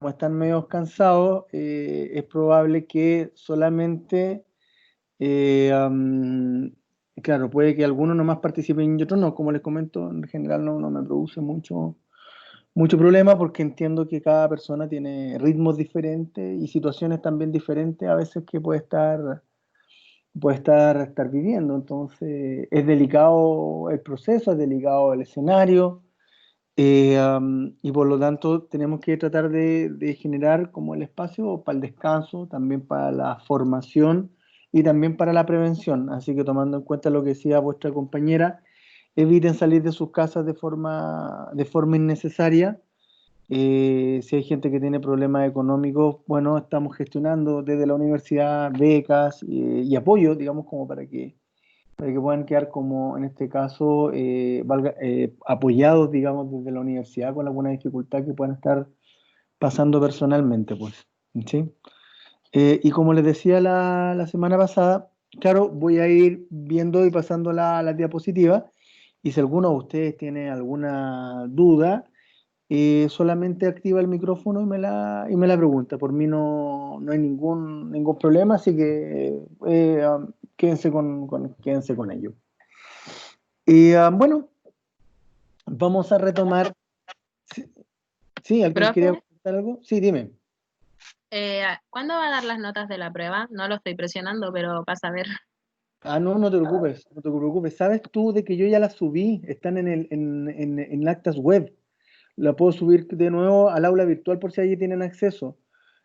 como están medio cansados, es probable que solamente, claro, puede que algunos nomás participen y otros no. Como les comento, en general no me produce mucho problema porque entiendo que cada persona tiene ritmos diferentes y situaciones también diferentes a veces que puede estar viviendo. Entonces, es delicado el proceso, es delicado el escenario. Y por lo tanto tenemos que tratar de generar como el espacio para el descanso, también para la formación y también para la prevención. Así que tomando en cuenta lo que decía vuestra compañera, eviten salir de sus casas de forma innecesaria. Si hay gente que tiene problemas económicos, bueno, estamos gestionando desde la universidad becas y apoyo, digamos, como para que puedan quedar como, en este caso, apoyados, digamos, desde la universidad con alguna dificultad que puedan estar pasando personalmente, pues, ¿sí? Y como les decía la semana pasada, claro, voy a ir viendo y pasando la diapositiva, y si alguno de ustedes tiene alguna duda, solamente activa el micrófono y me la pregunta. Por mí no hay ningún problema, así que quédense con ello. Y bueno, vamos a retomar. Sí, sí, ¿alguien quería Profe, comentar algo? Sí, dime. ¿cuándo va a dar las notas de la prueba? No lo estoy presionando, pero para saber. No te preocupes, no te preocupes. ¿Sabes tú de que yo ya las subí? Están en Actas Web. La puedo subir de nuevo al aula virtual por si allí tienen acceso.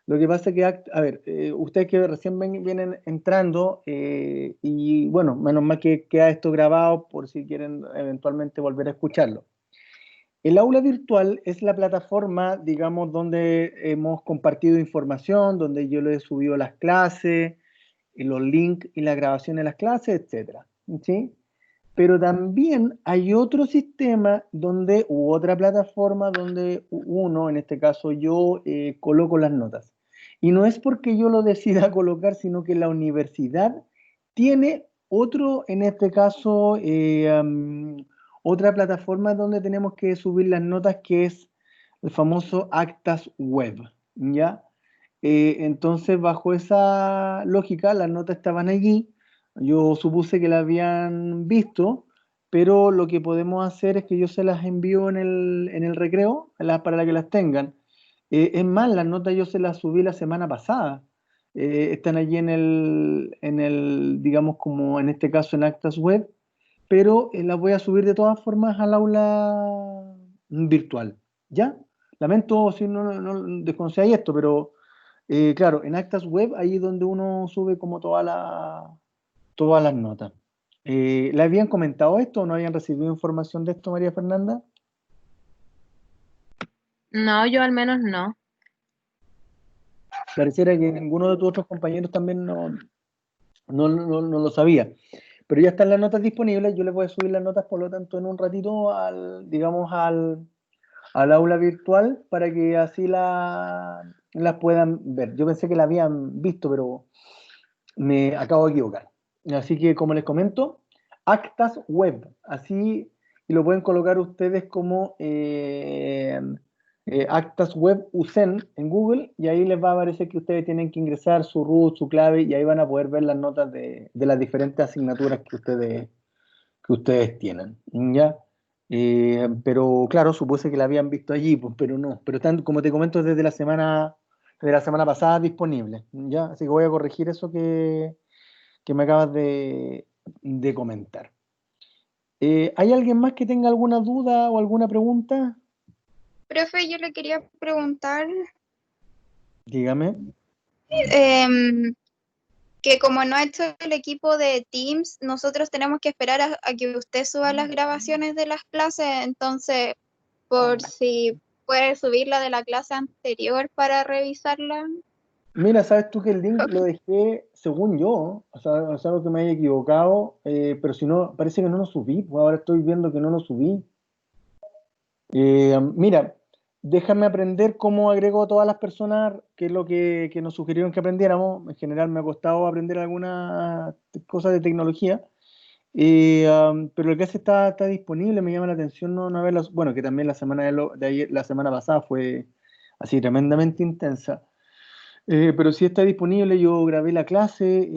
Lo que pasa es que, a ver, ustedes que recién vienen entrando, y bueno, menos mal que queda esto grabado por si quieren eventualmente volver a escucharlo. El aula virtual es la plataforma, digamos, donde hemos compartido información, donde yo les he subido las clases, y los links y la grabación de las clases, etcétera, ¿sí? Pero también hay otro sistema u otra plataforma donde uno, en este caso yo, coloco las notas. Y no es porque yo lo decida colocar, sino que la universidad tiene otro, en este caso, otra plataforma donde tenemos que subir las notas, que es el famoso Actas Web, ¿ya? Entonces, bajo esa lógica, las notas estaban allí. Yo supuse que la habían visto, pero lo que podemos hacer es que yo se las envío en el recreo para que las tengan. Es más, las notas yo se las subí la semana pasada. Están allí digamos, como en este caso en Actas Web, pero las voy a subir de todas formas al aula virtual. ¿Ya? Lamento si no desconocíais esto, pero claro, en Actas Web, ahí es donde uno sube como todas las notas. ¿Le habían comentado esto o no habían recibido información de esto, María Fernanda? No, yo al menos no. Pareciera que ninguno de tus otros compañeros también no lo sabía. Pero ya están las notas disponibles. Yo les voy a subir las notas, por lo tanto, en un ratito digamos, al aula virtual para que así las puedan ver. Yo pensé que la habían visto, pero me acabo de equivocar. Así que, como les comento, Actas Web, así, y lo pueden colocar ustedes como Actas Web USEN en Google, y ahí les va a aparecer que ustedes tienen que ingresar su root, su clave, y ahí van a poder ver las notas de las diferentes asignaturas que ustedes tienen, ¿ya? Pero claro, supuse que la habían visto allí, pues, pero no. Pero están, como te comento, desde la semana pasada disponibles, ¿ya? Así que voy a corregir eso que me acabas de comentar. ¿Hay alguien más que tenga alguna duda o alguna pregunta? Profe, yo le quería preguntar Dígame. em, que como no ha hecho el equipo de Teams, nosotros tenemos que esperar a que usted suba las grabaciones de las clases, entonces, por si puede subir la de la clase anterior para revisarla. Mira, sabes tú que el link lo dejé, según yo, o sea, algo que me haya equivocado, pero si no, parece que no lo subí, pues ahora estoy viendo que no lo subí. Mira, déjame aprender cómo agrego a todas las personas, que es lo que nos sugirieron que aprendiéramos. En general me ha costado aprender algunas cosas de tecnología, pero el que está disponible, me llama la atención no haberlas. Bueno, que también la semana de ayer, la semana pasada fue así tremendamente intensa. Pero sí está disponible, yo grabé la clase,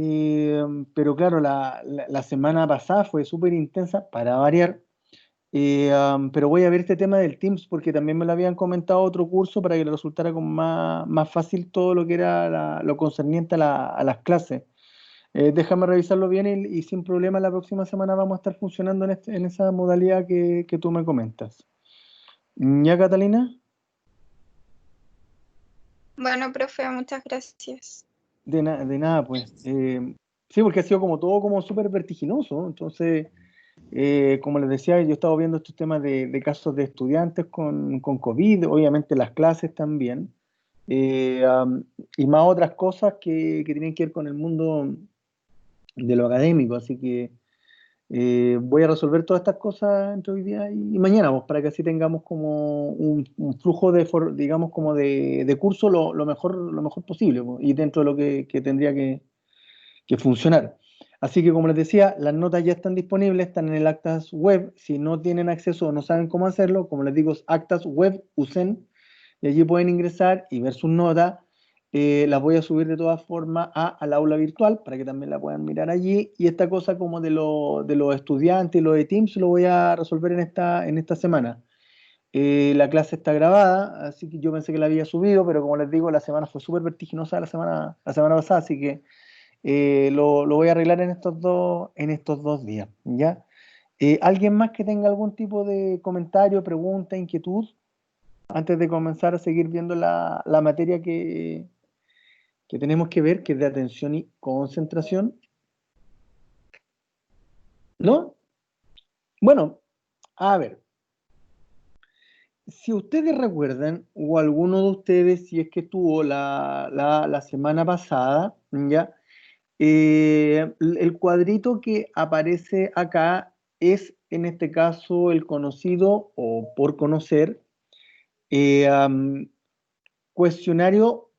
pero claro, la semana pasada fue súper intensa, para variar. Pero voy a ver este tema del Teams porque también me lo habían comentado otro curso para que le resultara como más fácil todo lo que era lo concerniente a las clases. Déjame revisarlo bien y sin problema la próxima semana vamos a estar funcionando en esa modalidad que tú me comentas. ¿Ya, Catalina? Bueno, profe, muchas gracias. De nada, pues. Sí, porque ha sido como todo como súper vertiginoso. Entonces, como les decía, yo he estado viendo estos temas de casos de estudiantes con COVID, obviamente las clases también, y más otras cosas que tienen que ver con el mundo de lo académico. Así que voy a resolver todas estas cosas entre hoy día y mañana, pues, para que así tengamos como un flujo digamos, como de curso lo mejor posible, pues, y dentro de lo que tendría que funcionar. Así que, como les decía, las notas ya están disponibles, están en el Actas Web. Si no tienen acceso o no saben cómo hacerlo, como les digo, es Actas Web, usen, y allí pueden ingresar y ver sus notas. Las voy a subir de todas formas al aula virtual para que también la puedan mirar allí. Y esta cosa como de los estudiantes y lo de Teams lo voy a resolver en esta semana. La clase está grabada, así que yo pensé que la había subido, pero como les digo, la semana fue súper vertiginosa la semana pasada, así que lo voy a arreglar en estos dos días, ¿ya? ¿Alguien más que tenga algún tipo de comentario, pregunta, inquietud, antes de comenzar a seguir viendo la materia que tenemos que ver, que es de atención y concentración? ¿No? Bueno, a ver, si ustedes recuerdan, o alguno de ustedes, si es que tuvo la semana pasada, ¿ya? El cuadrito que aparece acá es, en este caso, el conocido o por conocer eh, am, cuestionario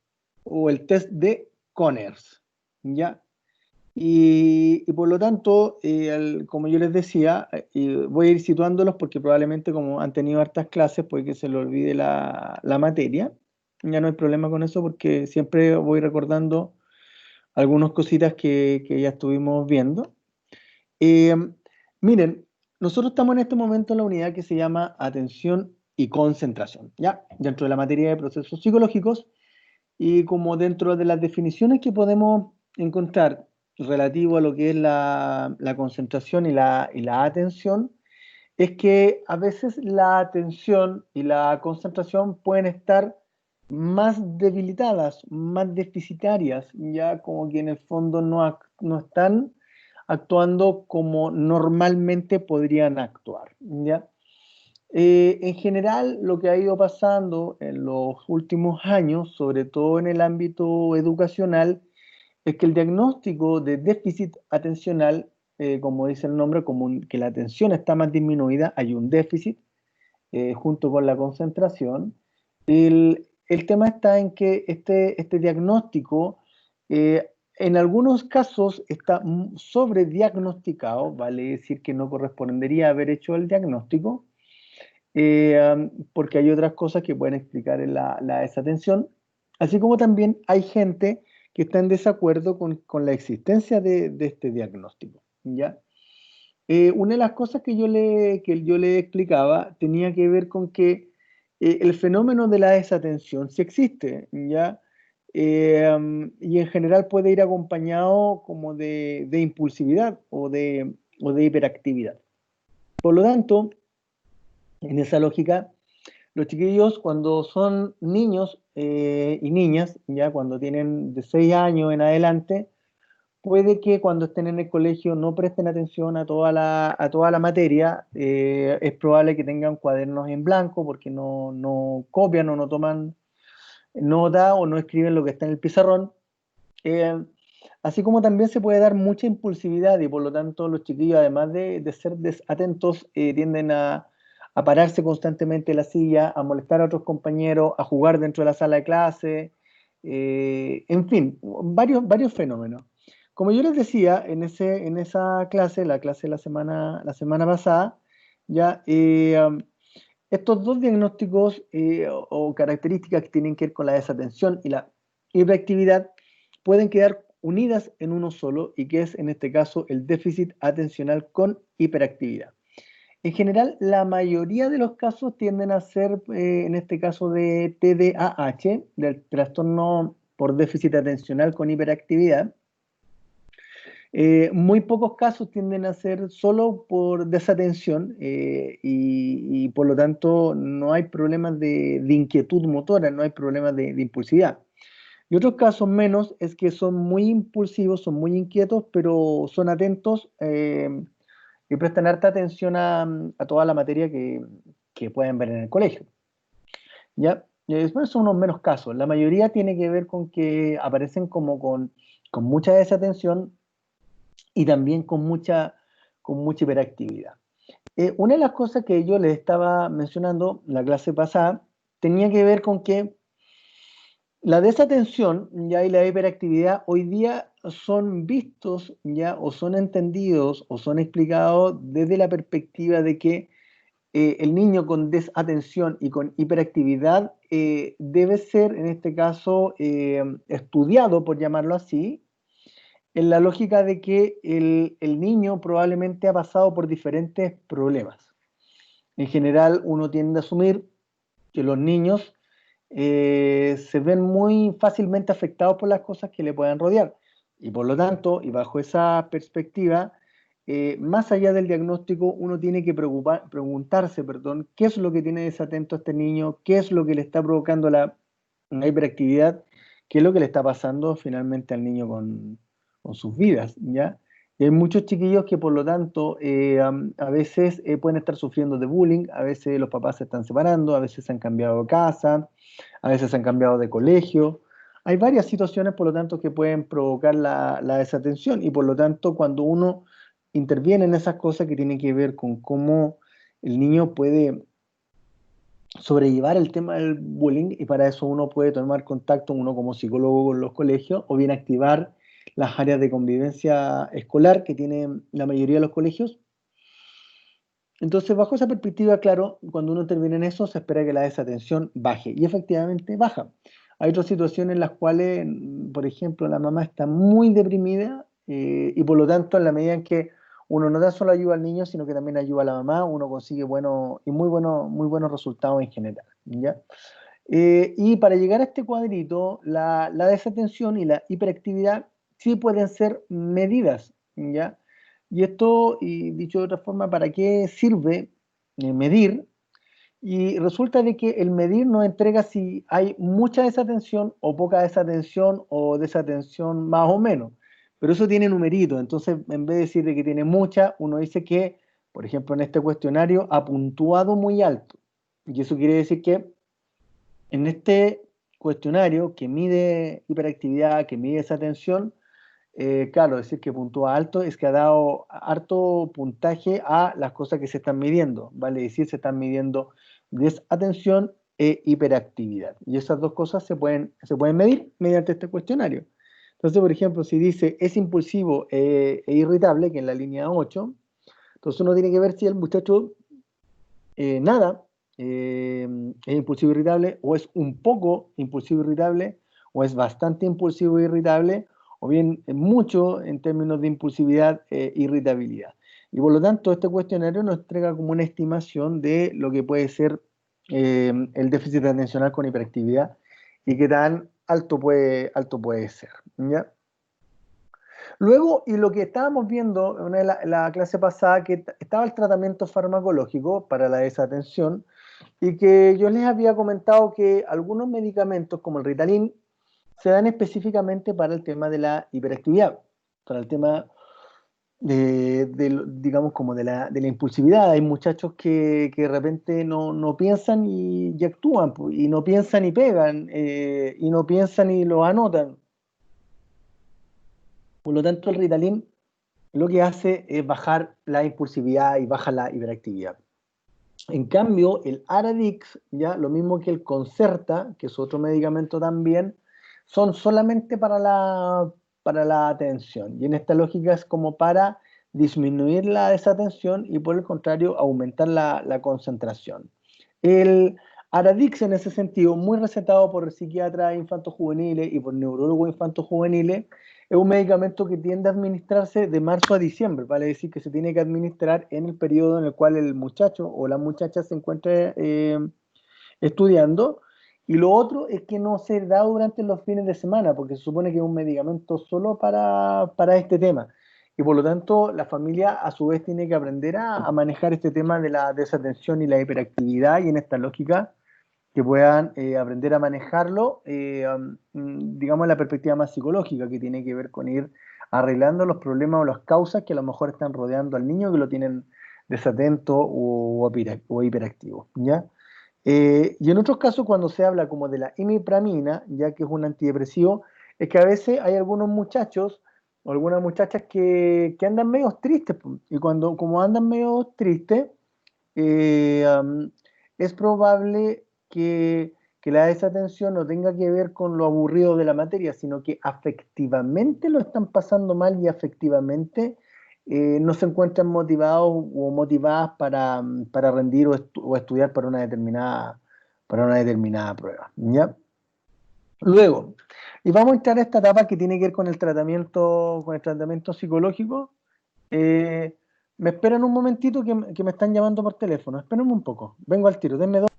o el test de Conners, ¿ya? Y por lo tanto, como yo les decía, voy a ir situándolos porque probablemente como han tenido hartas clases, puede que se les olvide la materia. Ya no hay problema con eso porque siempre voy recordando algunas cositas que ya estuvimos viendo. Eh, Miren, nosotros estamos en este momento en la unidad que se llama atención y concentración, ¿ya? Dentro de la materia de procesos psicológicos y como dentro de las definiciones que podemos encontrar relativo a lo que es la concentración y la atención, es que a veces la atención y la concentración pueden estar más debilitadas, más deficitarias, ya como que en el fondo no están actuando como normalmente podrían actuar, ¿ya? En general, lo que ha ido pasando en los últimos años, sobre todo en el ámbito educacional, es que el diagnóstico de déficit atencional, como dice el nombre, como que la atención está más disminuida, hay un déficit junto con la concentración. El tema está en que este diagnóstico en algunos casos está sobrediagnosticado, vale decir que no correspondería haber hecho el diagnóstico, porque hay otras cosas que pueden explicar la desatención, así como también hay gente que está en desacuerdo con la existencia de este diagnóstico, ¿ya? Una de las cosas que yo le explicaba tenía que ver con que el fenómeno de la desatención sí existe, ¿ya? Y en general puede ir acompañado como de impulsividad o de hiperactividad. Por lo tanto, en esa lógica, los chiquillos cuando son niños y niñas, ya cuando tienen de 6 años en adelante, puede que cuando estén en el colegio no presten atención a toda la materia. Es probable que tengan cuadernos en blanco porque no copian o no toman nota o no escriben lo que está en el pizarrón. Eh, Así como también se puede dar mucha impulsividad y por lo tanto los chiquillos, además de ser desatentos, tienden a pararse constantemente en la silla, a molestar a otros compañeros, a jugar dentro de la sala de clase, en fin, varios fenómenos. Como yo les decía, en esa clase, la clase de la semana pasada, ya estos dos diagnósticos o características que tienen que ver con la desatención y la hiperactividad pueden quedar unidas en uno solo y que es en este caso el déficit atencional con hiperactividad. En general, la mayoría de los casos tienden a ser, en este caso de TDAH, del trastorno por déficit atencional con hiperactividad. Muy pocos casos tienden a ser solo por desatención y por lo tanto no hay problemas de inquietud motora, no hay problemas de impulsividad. Y otros casos menos es que son muy impulsivos, son muy inquietos, pero son atentos y prestan harta atención a toda la materia que pueden ver en el colegio. ¿Ya? Y después son unos menos casos. La mayoría tiene que ver con que aparecen como con mucha desatención y también con mucha hiperactividad. Una de las cosas que yo les estaba mencionando la clase pasada tenía que ver con que la desatención ya y la hiperactividad hoy día son vistos ya o son entendidos o son explicados desde la perspectiva de que el niño con desatención y con hiperactividad debe ser en este caso estudiado, por llamarlo así, en la lógica de que el niño probablemente ha pasado por diferentes problemas. En general uno tiende a asumir que los niños se ven muy fácilmente afectados por las cosas que le puedan rodear. Y por lo tanto, y bajo esa perspectiva, más allá del diagnóstico, uno tiene que preguntarse, qué es lo que tiene desatento a este niño, qué es lo que le está provocando la hiperactividad, qué es lo que le está pasando finalmente al niño con sus vidas, ¿ya? Y hay muchos chiquillos que por lo tanto a veces pueden estar sufriendo de bullying, a veces los papás se están separando, a veces se han cambiado de casa, a veces se han cambiado de colegio. Hay varias situaciones por lo tanto que pueden provocar la desatención y por lo tanto cuando uno interviene en esas cosas que tienen que ver con cómo el niño puede sobrellevar el tema del bullying y para eso uno puede tomar contacto, uno como psicólogo con los colegios o bien activar las áreas de convivencia escolar que tienen la mayoría de los colegios. Entonces, bajo esa perspectiva, claro, cuando uno interviene en eso, se espera que la desatención baje y efectivamente baja. Hay otras situaciones en las cuales, por ejemplo, la mamá está muy deprimida y por lo tanto, en la medida en que uno no da solo ayuda al niño, sino que también ayuda a la mamá, uno consigue muy buenos resultados en general, ¿ya? Y para llegar a este cuadrito, la desatención y la hiperactividad sí pueden ser medidas, ¿ya? Y esto, y dicho de otra forma, ¿para qué sirve medir? Y resulta de que el medir nos entrega si hay mucha desatención o poca desatención o desatención más o menos. Pero eso tiene numerito, entonces en vez de decir de que tiene mucha, uno dice que, por ejemplo, en este cuestionario ha puntuado muy alto. Y eso quiere decir que en este cuestionario que mide hiperactividad, que mide desatención, claro, decir que puntúa alto es que ha dado harto puntaje a las cosas que se están midiendo, vale decir, se están midiendo desatención e hiperactividad. Y esas dos cosas se pueden medir mediante este cuestionario. Entonces, por ejemplo, si dice es impulsivo e irritable, que es la línea 8, entonces uno tiene que ver si el muchacho nada es impulsivo irritable, o es un poco impulsivo irritable, o es bastante impulsivo irritable, o bien mucho en términos de impulsividad e irritabilidad. Y por lo tanto, este cuestionario nos entrega como una estimación de lo que puede ser el déficit atencional con hiperactividad y qué tan alto puede ser, ¿ya? Luego, y lo que estábamos viendo en la clase pasada, que estaba el tratamiento farmacológico para la desatención, y que yo les había comentado que algunos medicamentos como el Ritalin se dan específicamente para el tema de la hiperactividad, para el tema digamos, como de la impulsividad. Hay muchachos que de repente no piensan y actúan, y no piensan y pegan, y no piensan y lo anotan. Por lo tanto, el Ritalin lo que hace es bajar la impulsividad y baja la hiperactividad. En cambio, el Aradix, ya lo mismo que el Concerta, que es otro medicamento también, son solamente para la atención. Y en esta lógica es como para disminuir la desatención y por el contrario aumentar la concentración. El Aradix en ese sentido, muy recetado por psiquiatras infantos-juveniles y por neurólogos infantos-juveniles, es un medicamento que tiende a administrarse de marzo a diciembre, vale decir que se tiene que administrar en el periodo en el cual el muchacho o la muchacha se encuentre estudiando. Y lo otro es que no se da durante los fines de semana, porque se supone que es un medicamento solo para este tema. Y por lo tanto, la familia a su vez tiene que aprender a manejar este tema de la desatención y la hiperactividad, y en esta lógica que puedan aprender a manejarlo, digamos, en la perspectiva más psicológica, que tiene que ver con ir arreglando los problemas o las causas que a lo mejor están rodeando al niño que lo tienen desatento o hiperactivo, ¿ya? Y en otros casos, cuando se habla como de la imipramina, ya que es un antidepresivo, es que a veces hay algunos muchachos o algunas muchachas que andan medio tristes, po, y cuando como andan medio tristes, eh, um, es probable que la desatención no tenga que ver con lo aburrido de la materia, sino que afectivamente lo están pasando mal y afectivamente no se encuentran motivados o motivadas para rendir o estudiar para una determinada prueba, ¿ya? Luego, y vamos a entrar a esta etapa que tiene que ver con el tratamiento psicológico. Eh, Me esperan un momentito que me están llamando por teléfono. Espérenme un poco. Vengo al tiro. Denme dos.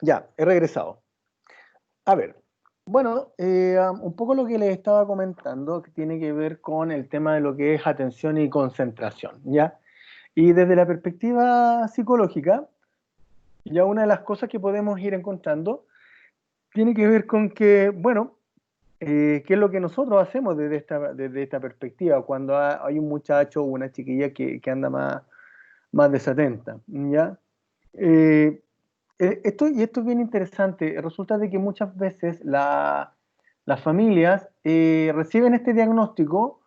Ya, he regresado. A ver, bueno, un poco lo que les estaba comentando, que tiene que ver con el tema de lo que es atención y concentración, ¿ya? Y desde la perspectiva psicológica, ya una de las cosas que podemos ir encontrando tiene que ver con que, bueno, ¿qué es lo que nosotros hacemos desde esta perspectiva cuando hay un muchacho o una chiquilla que anda más desatenta, ¿ya? Eh, esto es bien interesante. Resulta de que muchas veces las familias reciben este diagnóstico,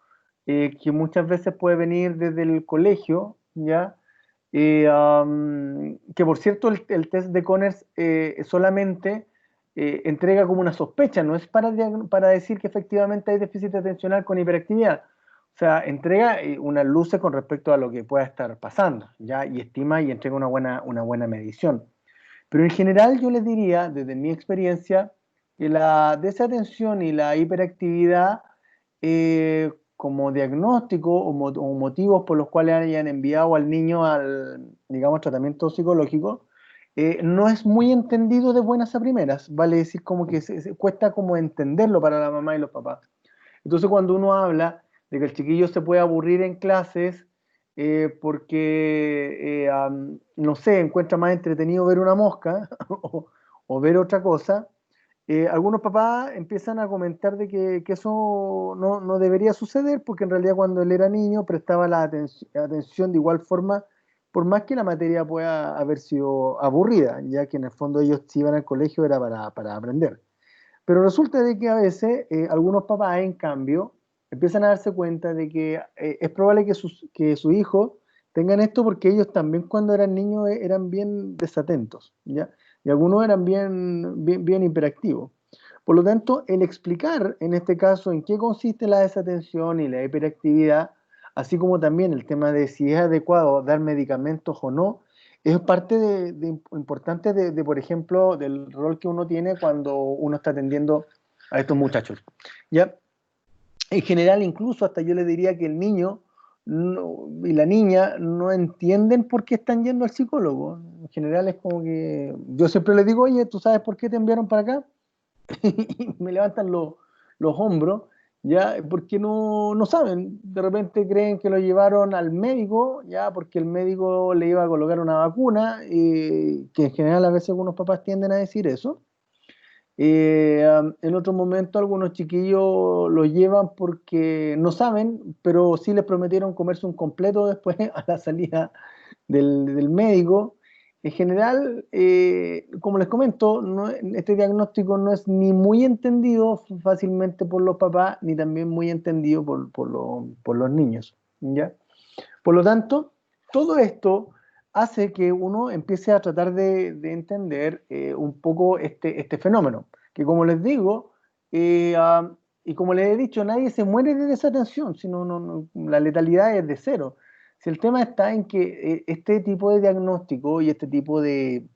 que muchas veces puede venir desde el colegio, ¿ya? Que por cierto el test de Conners solamente entrega como una sospecha, no es para decir que efectivamente hay déficit atencional con hiperactividad. O sea, entrega unas luces con respecto a lo que pueda estar pasando, ¿ya? Y estima y entrega una buena medición. Pero en general yo les diría, desde mi experiencia, que la desatención y la hiperactividad como diagnóstico o motivos por los cuales hayan enviado al niño al, digamos, tratamiento psicológico, no es muy entendido de buenas a primeras, vale decir como que cuesta como entenderlo para la mamá y los papás. Entonces cuando uno habla de que el chiquillo se puede aburrir en clases porque, no sé, encuentra más entretenido ver una mosca o ver otra cosa, algunos papás empiezan a comentar de que eso no debería suceder porque en realidad cuando él era niño prestaba la atención de igual forma, por más que la materia pueda haber sido aburrida, ya que en el fondo ellos si iban al colegio era para aprender. Pero resulta de que a veces algunos papás, en cambio, empiezan a darse cuenta de que es probable que su hijo tengan esto porque ellos también cuando eran niños eran bien desatentos, ¿ya? Y algunos eran bien hiperactivos. Por lo tanto, el explicar en este caso en qué consiste la desatención y la hiperactividad, así como también el tema de si es adecuado dar medicamentos o no, es parte importante por ejemplo, del rol que uno tiene cuando uno está atendiendo a estos muchachos. ¿Ya? En general, incluso hasta yo le diría que el niño y la niña no entienden por qué están yendo al psicólogo. En general es como que yo siempre les digo, oye, ¿tú sabes por qué te enviaron para acá? Y me levantan los hombros, ya, porque no saben. De repente creen que lo llevaron al médico, ya, porque el médico le iba a colocar una vacuna, que en general a veces algunos papás tienden a decir eso. En otro momento algunos chiquillos lo llevan porque no saben, pero sí les prometieron comerse un completo después a la salida del médico. En general, como les comento, este diagnóstico no es ni muy entendido fácilmente por los papás, ni también muy entendido por los niños, ¿ya? Por lo tanto, todo esto hace que uno empiece a tratar de entender un poco este fenómeno, que como les digo, y como les he dicho, nadie se muere de desatención, sino la letalidad es de cero. Si el tema está en que este tipo de diagnóstico y este tipo de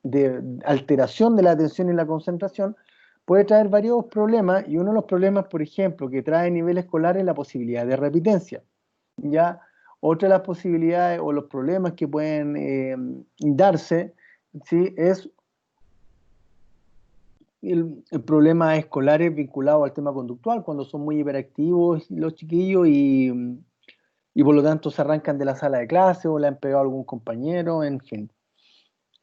alteración de la atención y la concentración puede traer varios problemas, y uno de los problemas, por ejemplo, que trae a nivel escolar es la posibilidad de repitencia, ¿ya? Otra de las posibilidades o los problemas que pueden darse, ¿sí? Es el problema escolares vinculados al tema conductual, cuando son muy hiperactivos los chiquillos y por lo tanto se arrancan de la sala de clase o le han pegado a algún compañero, en fin.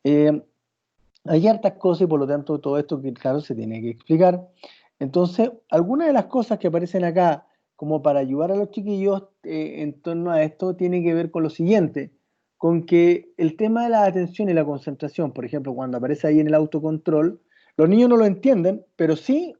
Hay hartas cosas y por lo tanto todo esto que claro se tiene que explicar. Entonces, algunas de las cosas que aparecen acá como para ayudar a los chiquillos en torno a esto tiene que ver con lo siguiente, con que el tema de la atención y la concentración, por ejemplo, cuando aparece ahí en el autocontrol, los niños no lo entienden, pero sí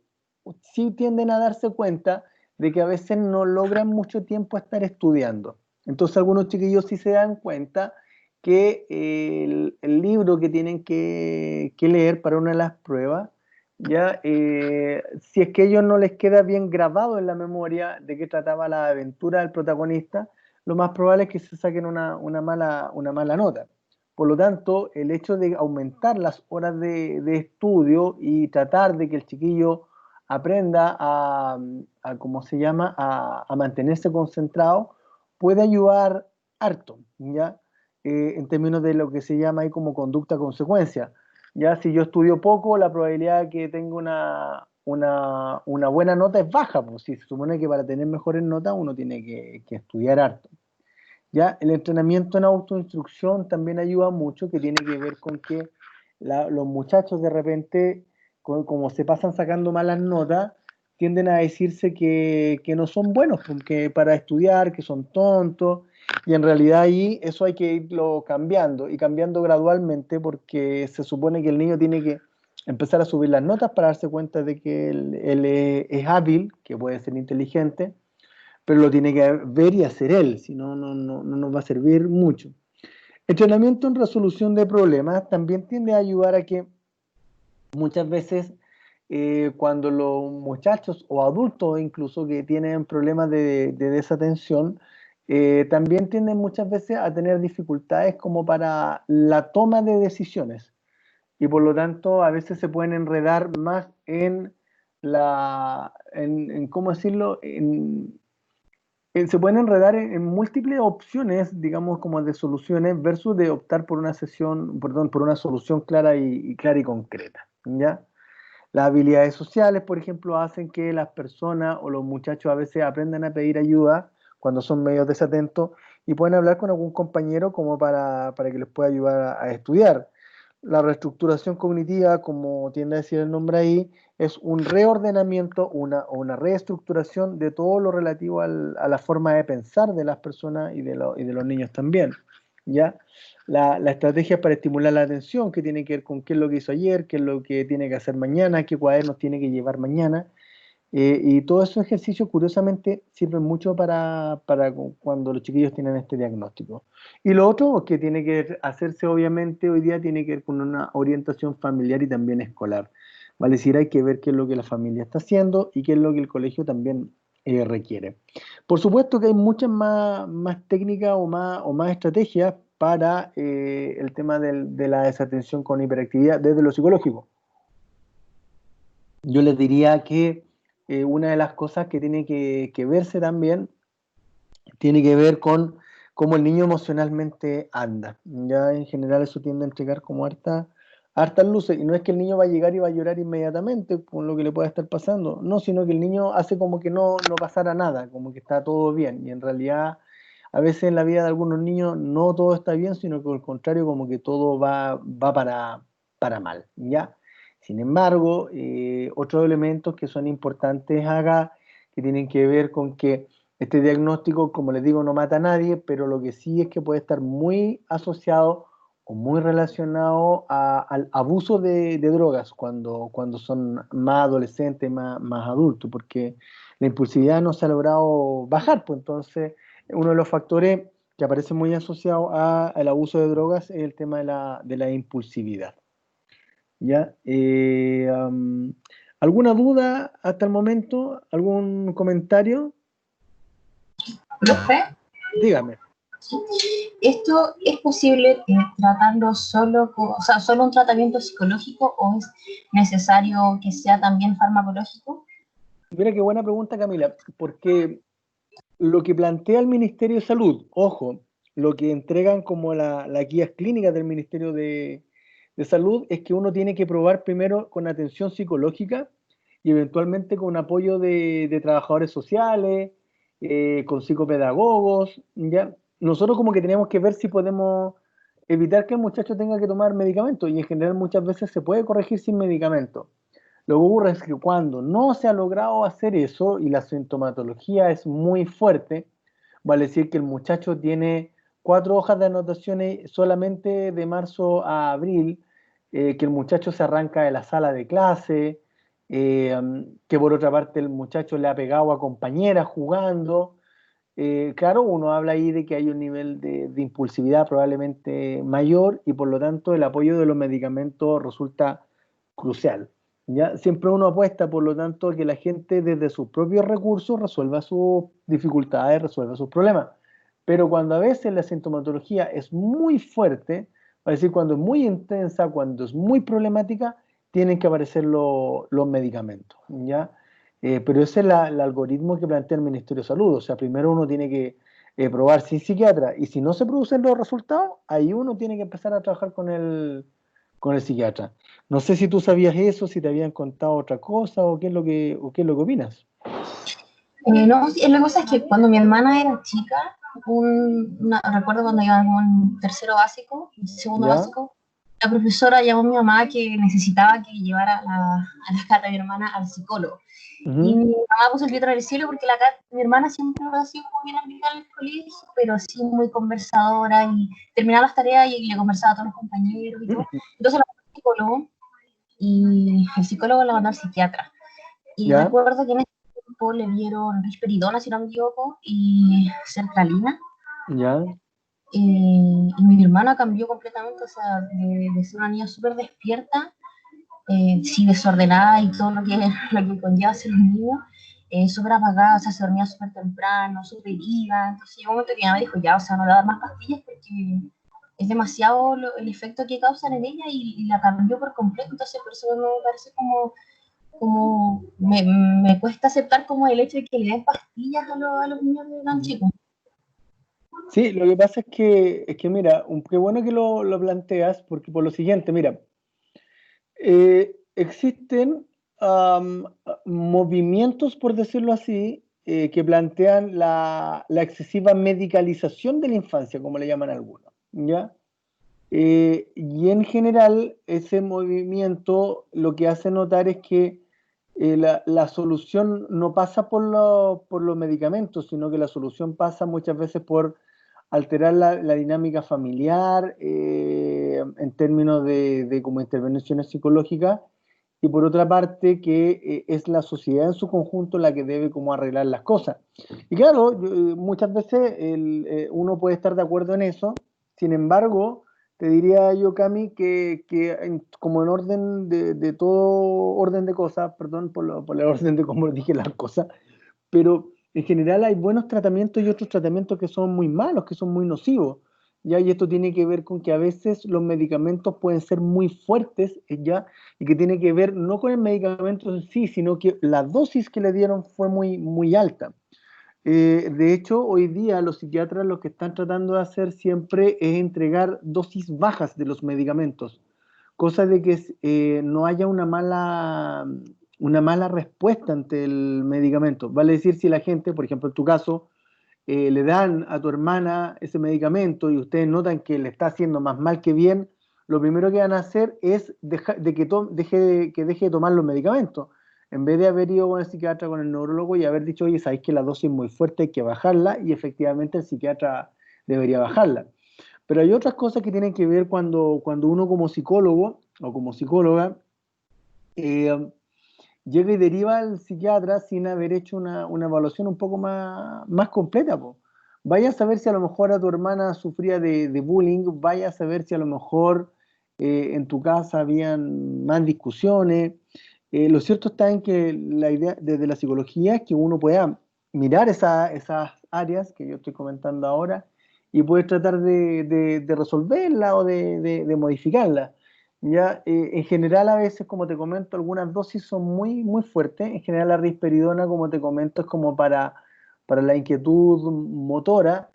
tienden a darse cuenta de que a veces no logran mucho tiempo estar estudiando. Entonces algunos chiquillos sí se dan cuenta que el libro que tienen que leer para una de las pruebas, ya, si es que a ellos no les queda bien grabado en la memoria de qué trataba la aventura del protagonista, lo más probable es que se saquen una mala nota. Por lo tanto, el hecho de aumentar las horas de estudio y tratar de que el chiquillo aprenda ¿cómo se llama?, a mantenerse concentrado, puede ayudar harto, ¿ya? En términos de lo que se llama ahí como conducta-consecuencia. Ya si yo estudio poco, la probabilidad de que tenga una buena nota es baja, pues si se supone que para tener mejores notas uno tiene que estudiar harto. Ya el entrenamiento en autoinstrucción también ayuda mucho, que tiene que ver con que los muchachos de repente, como se pasan sacando malas notas, tienden a decirse que no son buenos, que para estudiar, que son tontos, y en realidad ahí eso hay que irlo cambiando, y cambiando gradualmente, porque se supone que el niño tiene que empezar a subir las notas para darse cuenta de que él es hábil, que puede ser inteligente, pero lo tiene que ver y hacer él, si no, no nos va a servir mucho. Entrenamiento en resolución de problemas también tiende a ayudar a que muchas veces cuando los muchachos o adultos incluso que tienen problemas de desatención, también tienden muchas veces a tener dificultades como para la toma de decisiones y por lo tanto a veces se pueden enredar más en ¿cómo decirlo?, se pueden enredar en múltiples opciones, digamos, como de soluciones, versus de optar por por una solución clara y concreta, ¿ya? Las habilidades sociales, por ejemplo, hacen que las personas o los muchachos a veces aprendan a pedir ayuda cuando son medio desatentos y pueden hablar con algún compañero como para que les pueda ayudar a estudiar. La reestructuración cognitiva, como tiende a decir el nombre ahí, es un reordenamiento o una reestructuración de todo lo relativo a la forma de pensar de las personas y de los niños también, ¿ya? La estrategia para estimular la atención, que tiene que ver con qué es lo que hizo ayer, qué es lo que tiene que hacer mañana, qué cuadernos tiene que llevar mañana. Y todos esos ejercicios, curiosamente, sirven mucho para cuando los chiquillos tienen este diagnóstico. Y lo otro que tiene que hacerse, obviamente, hoy día tiene que ver con una orientación familiar y también escolar. Vale decir, hay que ver qué es lo que la familia está haciendo y qué es lo que el colegio también requiere. Por supuesto que hay muchas más técnicas o más estrategias para el tema de la desatención con hiperactividad desde lo psicológico. Yo les diría que una de las cosas que tiene que verse también tiene que ver con cómo el niño emocionalmente anda. Ya en general eso tiende a entregar como hartas luces. Y no es que el niño va a llegar y va a llorar inmediatamente con lo que le pueda estar pasando. No, sino que el niño hace como que no pasara nada, como que está todo bien. Y en realidad, a veces en la vida de algunos niños no todo está bien, sino que al contrario, como que todo va para mal. ¿Ya? Sin embargo, otros elementos que son importantes acá, que tienen que ver con que este diagnóstico, como les digo, no mata a nadie, pero lo que sí es que puede estar muy asociado o muy relacionado al abuso de drogas cuando son más adolescentes, más adultos, porque la impulsividad no se ha logrado bajar, pues entonces uno de los factores que aparece muy asociado al abuso de drogas es el tema de la impulsividad. ¿Ya? ¿Alguna duda hasta el momento? ¿Algún comentario? Profe, Dígame. ¿esto es posible tratarlo solo, o sea, solo un tratamiento psicológico o es necesario que sea también farmacológico? Mira qué buena pregunta, Camila, porque lo que plantea el Ministerio de Salud, ojo, lo que entregan como las guías clínicas del Ministerio de Salud es que uno tiene que probar primero con atención psicológica y eventualmente con apoyo de trabajadores sociales, con psicopedagogos, ¿ya? Nosotros como que tenemos que ver si podemos evitar que el muchacho tenga que tomar medicamentos y en general muchas veces se puede corregir sin medicamentos. Lo que ocurre es que cuando no se ha logrado hacer eso y la sintomatología es muy fuerte, vale decir que el muchacho tiene 4 hojas de anotaciones solamente de marzo a abril, que el muchacho se arranca de la sala de clase, que por otra parte el muchacho le ha pegado a compañeras jugando. Claro, uno habla ahí de que hay un nivel de impulsividad probablemente mayor y por lo tanto el apoyo de los medicamentos resulta crucial. ¿Ya? Siempre uno apuesta, por lo tanto, a que la gente desde sus propios recursos resuelva sus dificultades, resuelva sus problemas. Pero cuando a veces la sintomatología es muy fuerte, es decir, cuando es muy intensa, cuando es muy problemática, tienen que aparecer los medicamentos. ¿Ya? Pero ese es el algoritmo que plantea el Ministerio de Salud. O sea, primero uno tiene que probar sin psiquiatra y si no se producen los resultados, ahí uno tiene que empezar a trabajar con el psiquiatra. No sé si tú sabías eso, si te habían contado otra cosa o qué es lo que opinas. No, sí, la cosa es que cuando mi hermana era chica, recuerdo cuando iba en tercero básico, segundo ¿Ya? básico, la profesora llamó a mi mamá que necesitaba que llevara a la Cata, mi hermana, al psicólogo. Y mi mamá puso el grito en el cielo porque mi hermana siempre ha sido muy bien aplicada en el colegio, pero sí muy conversadora y terminaba las tareas y le conversaba a todos los compañeros y todo. Entonces la mandó al psicólogo y el psicólogo la mandó al psiquiatra. Y ¿Ya? recuerdo que en ese tiempo le dieron risperidona, si no me equivoco, y sertralina. ¿Ya? Y mi hermana cambió completamente, o sea, de ser una niña súper despierta, sí, desordenada y todo lo que conlleva ser un niño, súper apagada, o sea, se dormía súper temprano, súper iba. Entonces llegó un momento que mi mamá dijo, ya, o sea, no le voy a dar más pastillas porque es demasiado el efecto que causan en ella y la cambió por completo. Entonces, por eso me parece como me cuesta aceptar como el hecho de que le den pastillas a los niños de tan chicos. Sí, lo que pasa es que mira, qué bueno que lo planteas, porque por lo siguiente, mira, existen movimientos, por decirlo así, que plantean la excesiva medicalización de la infancia, como le llaman algunos, ¿ya? Y en general, ese movimiento lo que hace notar es que la solución no pasa por los medicamentos, sino que la solución pasa muchas veces por alterar la dinámica familiar en términos de como intervenciones psicológicas y por otra parte que es la sociedad en su conjunto la que debe como arreglar las cosas. Y claro, muchas veces uno puede estar de acuerdo en eso, sin embargo, te diría yo, Cami, como en orden de todo orden de cosas, perdón por el orden de cómo dije las cosas, pero en general hay buenos tratamientos y otros tratamientos que son muy malos, que son muy nocivos, ¿ya? Y esto tiene que ver con que a veces los medicamentos pueden ser muy fuertes, ¿ya? Y que tiene que ver no con el medicamento en sí, sino que la dosis que le dieron fue muy, muy alta. De hecho, hoy día los psiquiatras lo que están tratando de hacer siempre es entregar dosis bajas de los medicamentos, cosa de que no haya una mala respuesta ante el medicamento. Vale decir, si la gente, por ejemplo, en tu caso, le dan a tu hermana ese medicamento y ustedes notan que le está haciendo más mal que bien, lo primero que van a hacer es que deje de tomar los medicamentos. En vez de haber ido con el psiquiatra, con el neurólogo y haber dicho, oye, sabéis que la dosis es muy fuerte, hay que bajarla, y efectivamente el psiquiatra debería bajarla. Pero hay otras cosas que tienen que ver cuando uno como psicólogo o como psicóloga llega y deriva al psiquiatra sin haber hecho una evaluación un poco más completa, po. Vaya a saber si a lo mejor a tu hermana sufría de bullying, vaya a saber si a lo mejor en tu casa habían más discusiones. Lo cierto está en que la idea desde la psicología es que uno pueda mirar esas áreas que yo estoy comentando ahora y poder tratar de resolverla o de modificarla. Ya, en general, a veces, como te comento, algunas dosis son muy fuertes. En general, la risperidona, como te comento, es como para la inquietud motora,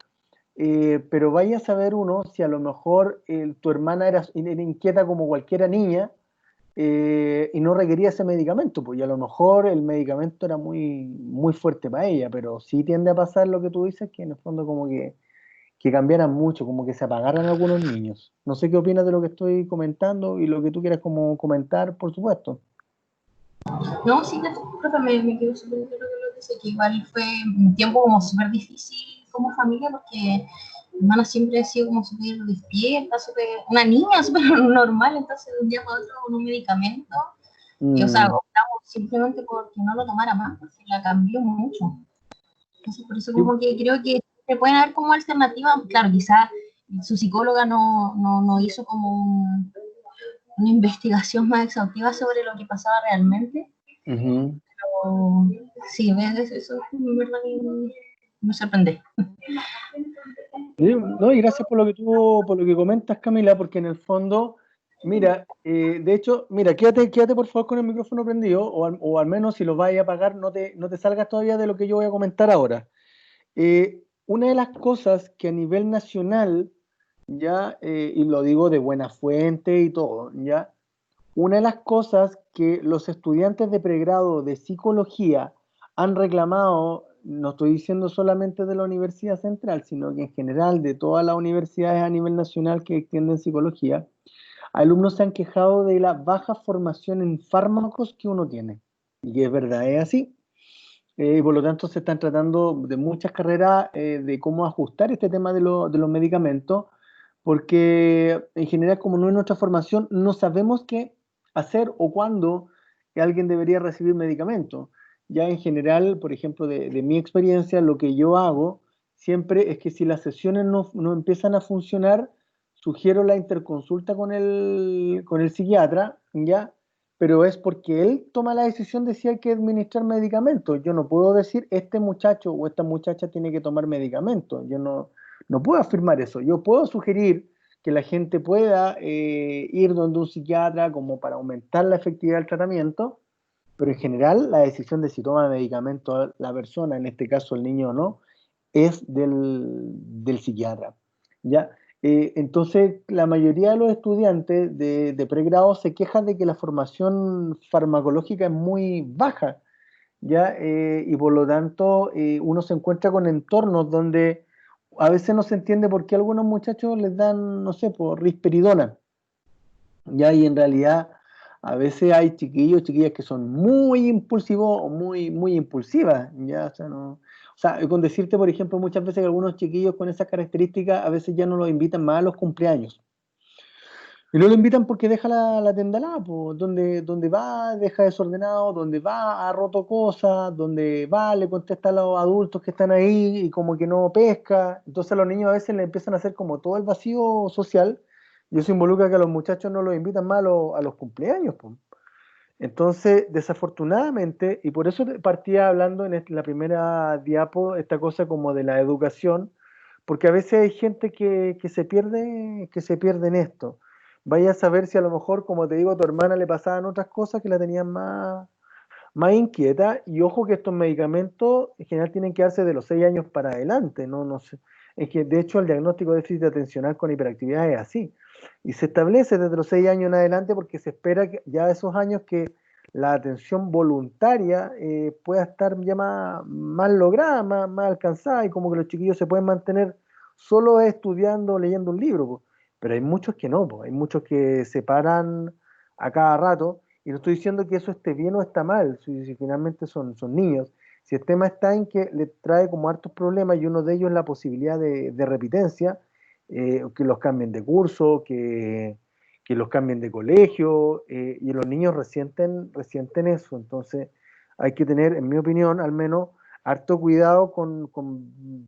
pero vaya a saber uno si a lo mejor tu hermana era inquieta como cualquiera niña y no requería ese medicamento, pues y a lo mejor el medicamento era muy fuerte para ella, pero sí tiende a pasar lo que tú dices, que en el fondo como que cambiaran mucho, como que se apagaran algunos niños. No sé qué opinas de lo que estoy comentando y lo que tú quieras como comentar, por supuesto. No, sí, profe, me quedó súper claro lo que dice, que igual fue un tiempo como súper difícil como familia, porque mi hermana siempre ha sido como súper despierta, una niña súper normal, entonces de un día para otro con un medicamento, y, o sea, optamos simplemente porque no lo tomara más, porque la cambió mucho. Entonces, por eso como que creo que se pueden dar como alternativas, claro, quizás su psicóloga no hizo como una investigación más exhaustiva sobre lo que pasaba realmente. Pero sí, eso en verdad me sorprende. No, y gracias por lo que comentas, Camila, porque en el fondo, mira, de hecho, mira, quédate por favor con el micrófono prendido, o al menos si lo vayas a apagar, no te salgas todavía de lo que yo voy a comentar ahora. Una de las cosas que a nivel nacional, ya, y lo digo de buena fuente y todo, ya, una de las cosas que los estudiantes de pregrado de psicología han reclamado, no estoy diciendo solamente de la Universidad Central, sino que en general de todas las universidades a nivel nacional que extienden psicología, alumnos se han quejado de la baja formación en fármacos que uno tiene. Y que es verdad, es así. Por lo tanto, se están tratando de muchas carreras de cómo ajustar este tema de los medicamentos, porque en general, como no es nuestra formación, no sabemos qué hacer o cuándo alguien debería recibir medicamentos. Ya en general, por ejemplo, de mi experiencia, lo que yo hago siempre es que si las sesiones no empiezan a funcionar, sugiero la interconsulta con el psiquiatra, ¿ya? Pero es porque él toma la decisión de si hay que administrar medicamentos. Yo no puedo decir, este muchacho o esta muchacha tiene que tomar medicamentos. Yo no puedo afirmar eso. Yo puedo sugerir que la gente pueda ir donde un psiquiatra como para aumentar la efectividad del tratamiento, pero en general la decisión de si toma medicamento la persona, en este caso el niño o no, es del psiquiatra. ¿Ya? Entonces, la mayoría de los estudiantes de pregrado se quejan de que la formación farmacológica es muy baja, ¿ya? Y por lo tanto, uno se encuentra con entornos donde a veces no se entiende por qué a algunos muchachos les dan, no sé, por risperidona, ¿ya? Y en realidad, a veces hay chiquillos, chiquillas que son muy impulsivos o muy impulsivas, ¿ya? O sea, con decirte, por ejemplo, muchas veces que algunos chiquillos con esas características a veces ya no los invitan más a los cumpleaños. Y no lo invitan porque deja la tendalada, pues, donde va, deja desordenado, donde va, ha roto cosas, donde va, le contesta a los adultos que están ahí y como que no pesca. Entonces a los niños a veces le empiezan a hacer como todo el vacío social y eso involucra que a los muchachos no los invitan más a los cumpleaños, pues. Entonces, desafortunadamente, y por eso partía hablando en la primera diapo, esta cosa como de la educación, porque a veces hay gente que se pierde en esto. Vaya a saber si a lo mejor, como te digo, a tu hermana le pasaban otras cosas que la tenían más inquieta, y ojo que estos medicamentos en general tienen que darse de los 6 años para adelante, no sé. Es que de hecho el diagnóstico de déficit atencional con hiperactividad es así, y se establece desde los 6 años en adelante porque se espera que ya esos años que la atención voluntaria pueda estar ya más lograda, más alcanzada, y como que los chiquillos se pueden mantener solo estudiando, leyendo un libro, po. pero hay muchos que no, po. Hay muchos que se paran a cada rato, y no estoy diciendo que eso esté bien o está mal, si finalmente son niños. Si el tema está en que le trae como hartos problemas, y uno de ellos es la posibilidad de repitencia, que los cambien de curso, que los cambien de colegio, y los niños resienten eso. Entonces hay que tener, en mi opinión, al menos, harto cuidado con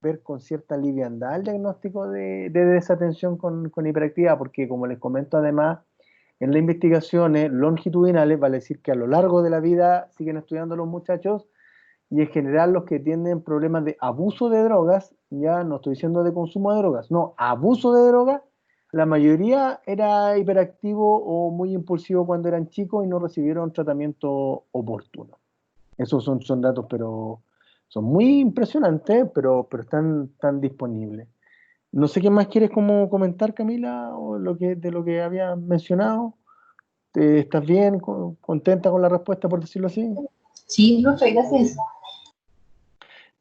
ver con cierta liviandad el diagnóstico de desatención con hiperactividad, porque como les comento, además, en las investigaciones longitudinales vale decir que a lo largo de la vida siguen estudiando los muchachos, y en general los que tienen problemas de abuso de drogas, ya no estoy diciendo de consumo de drogas, no, abuso de drogas, la mayoría era hiperactivo o muy impulsivo cuando eran chicos y no recibieron tratamiento oportuno. Esos son datos, pero son muy impresionantes, pero están disponibles. No sé qué más quieres como comentar, Camila, o de lo que había mencionado. ¿Estás bien, contenta con la respuesta, por decirlo así? Sí, profe, gracias.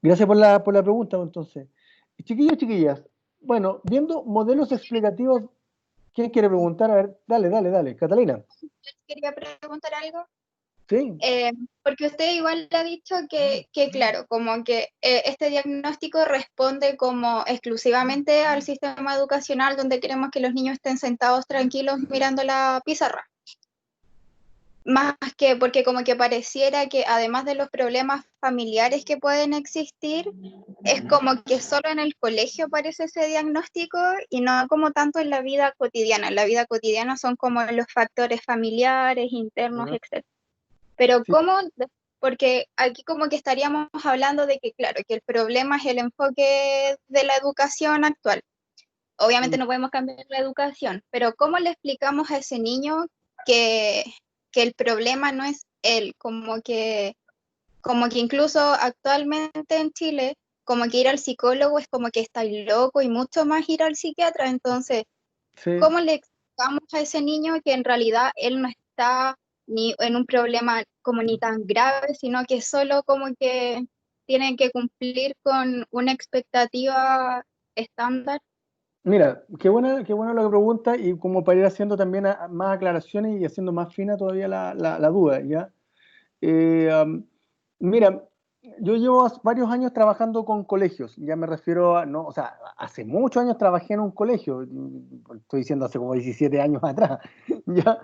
Gracias por la pregunta, entonces. Chiquillos, chiquillas, bueno, viendo modelos explicativos, ¿quién quiere preguntar? A ver, dale, Catalina. Quería preguntar algo. Sí. Porque usted igual ha dicho que claro, como que este diagnóstico responde como exclusivamente al sistema educacional, donde queremos que los niños estén sentados tranquilos mirando la pizarra. Más que porque como que pareciera que además de los problemas familiares que pueden existir, es como que solo en el colegio aparece ese diagnóstico y no como tanto en la vida cotidiana. En la vida cotidiana son como los factores familiares, internos, etc. Pero Sí. ¿cómo? Porque aquí como que estaríamos hablando de que, claro, que el problema es el enfoque de la educación actual. Obviamente no podemos cambiar la educación, pero ¿cómo le explicamos a ese niño que, que el problema no es él? Como que incluso actualmente en Chile, como que ir al psicólogo es como que está loco y mucho más ir al psiquiatra. Entonces, Sí. ¿cómo le explicamos a ese niño que en realidad él no está ni en un problema como ni tan grave, sino que solo como que tiene que cumplir con una expectativa estándar? Mira, qué buena lo que pregunta, y como para ir haciendo también más aclaraciones y haciendo más fina todavía la duda, ¿ya? Mira, yo llevo varios años trabajando con colegios, ya me refiero a, no, o sea, hace muchos años trabajé en un colegio, estoy diciendo hace como 17 años atrás, ¿ya?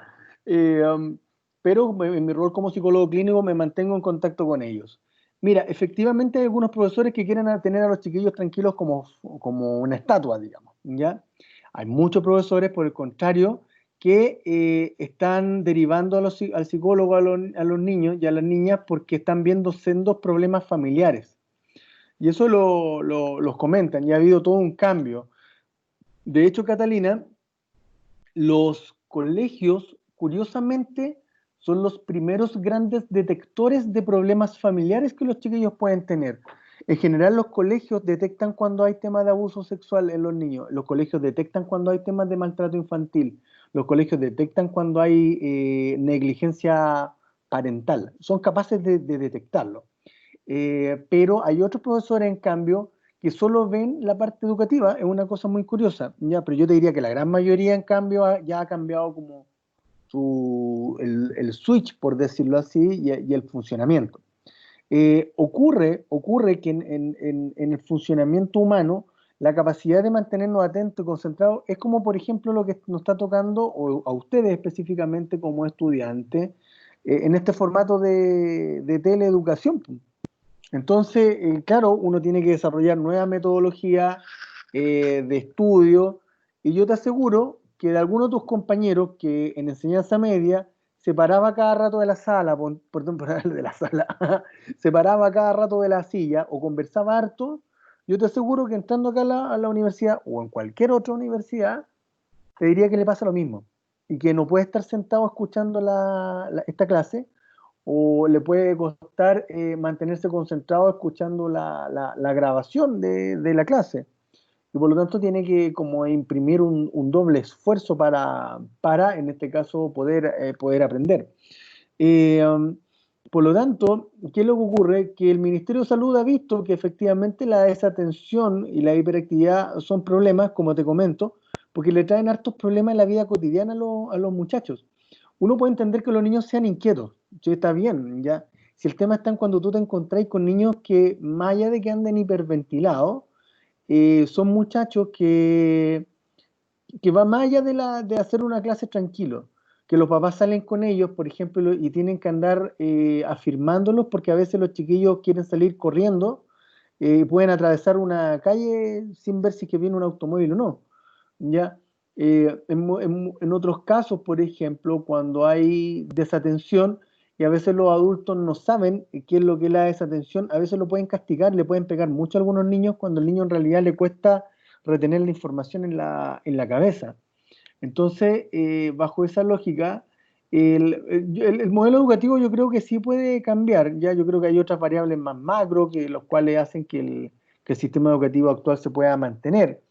Pero en mi rol como psicólogo clínico me mantengo en contacto con ellos. Mira, efectivamente hay algunos profesores que quieren tener a los chiquillos tranquilos como una estatua, digamos, ¿ya? Hay muchos profesores, por el contrario, que están derivando al psicólogo a los niños y a las niñas porque están viendo sendos problemas familiares. Y eso los comentan, y ha habido todo un cambio. De hecho, Catalina, los colegios, curiosamente, son los primeros grandes detectores de problemas familiares que los chiquillos pueden tener. En general, los colegios detectan cuando hay temas de abuso sexual en los niños, los colegios detectan cuando hay temas de maltrato infantil, los colegios detectan cuando hay negligencia parental, son capaces de detectarlo. Pero hay otros profesores, en cambio, que solo ven la parte educativa. Es una cosa muy curiosa, ¿ya? Pero yo te diría que la gran mayoría, en cambio, ya ha cambiado como el switch, por decirlo así, y el funcionamiento. Ocurre que en el funcionamiento humano, la capacidad de mantenernos atentos y concentrados es como, por ejemplo, lo que nos está tocando, o a ustedes específicamente como estudiantes, en este formato de teleeducación. Entonces, claro, uno tiene que desarrollar nuevas metodologías de estudio, y yo te aseguro que de algunos de tus compañeros que en enseñanza media se paraba cada rato de la sala, perdón, de la sala, se paraba cada rato de la silla o conversaba harto, yo te aseguro que entrando acá a la universidad o en cualquier otra universidad, te diría que le pasa lo mismo y que no puede estar sentado escuchando esta clase, o le puede costar mantenerse concentrado escuchando la grabación de la clase. Y por lo tanto tiene que como imprimir un doble esfuerzo para, en este caso, poder aprender. Um, por lo tanto, ¿qué es lo que ocurre? Que el Ministerio de Salud ha visto que efectivamente la desatención y la hiperactividad son problemas, como te comento, porque le traen hartos problemas en la vida cotidiana a los muchachos. Uno puede entender que los niños sean inquietos, sí, está bien, ya. Si el tema está en cuando tú te encontrás con niños que, más allá de que anden hiperventilados, son muchachos que va más allá de hacer una clase tranquilo, que los papás salen con ellos, por ejemplo, y tienen que andar afirmándolos, porque a veces los chiquillos quieren salir corriendo, pueden atravesar una calle sin ver si que viene un automóvil o no, ¿ya? En otros casos, por ejemplo, cuando hay desatención y a veces los adultos no saben qué es lo que es la desatención, a veces lo pueden castigar, le pueden pegar mucho a algunos niños cuando el niño en realidad le cuesta retener la información en la cabeza. Entonces, bajo esa lógica, el modelo educativo yo creo que sí puede cambiar. Ya yo creo que hay otras variables más macro que los cuales hacen que el sistema educativo actual se pueda mantener.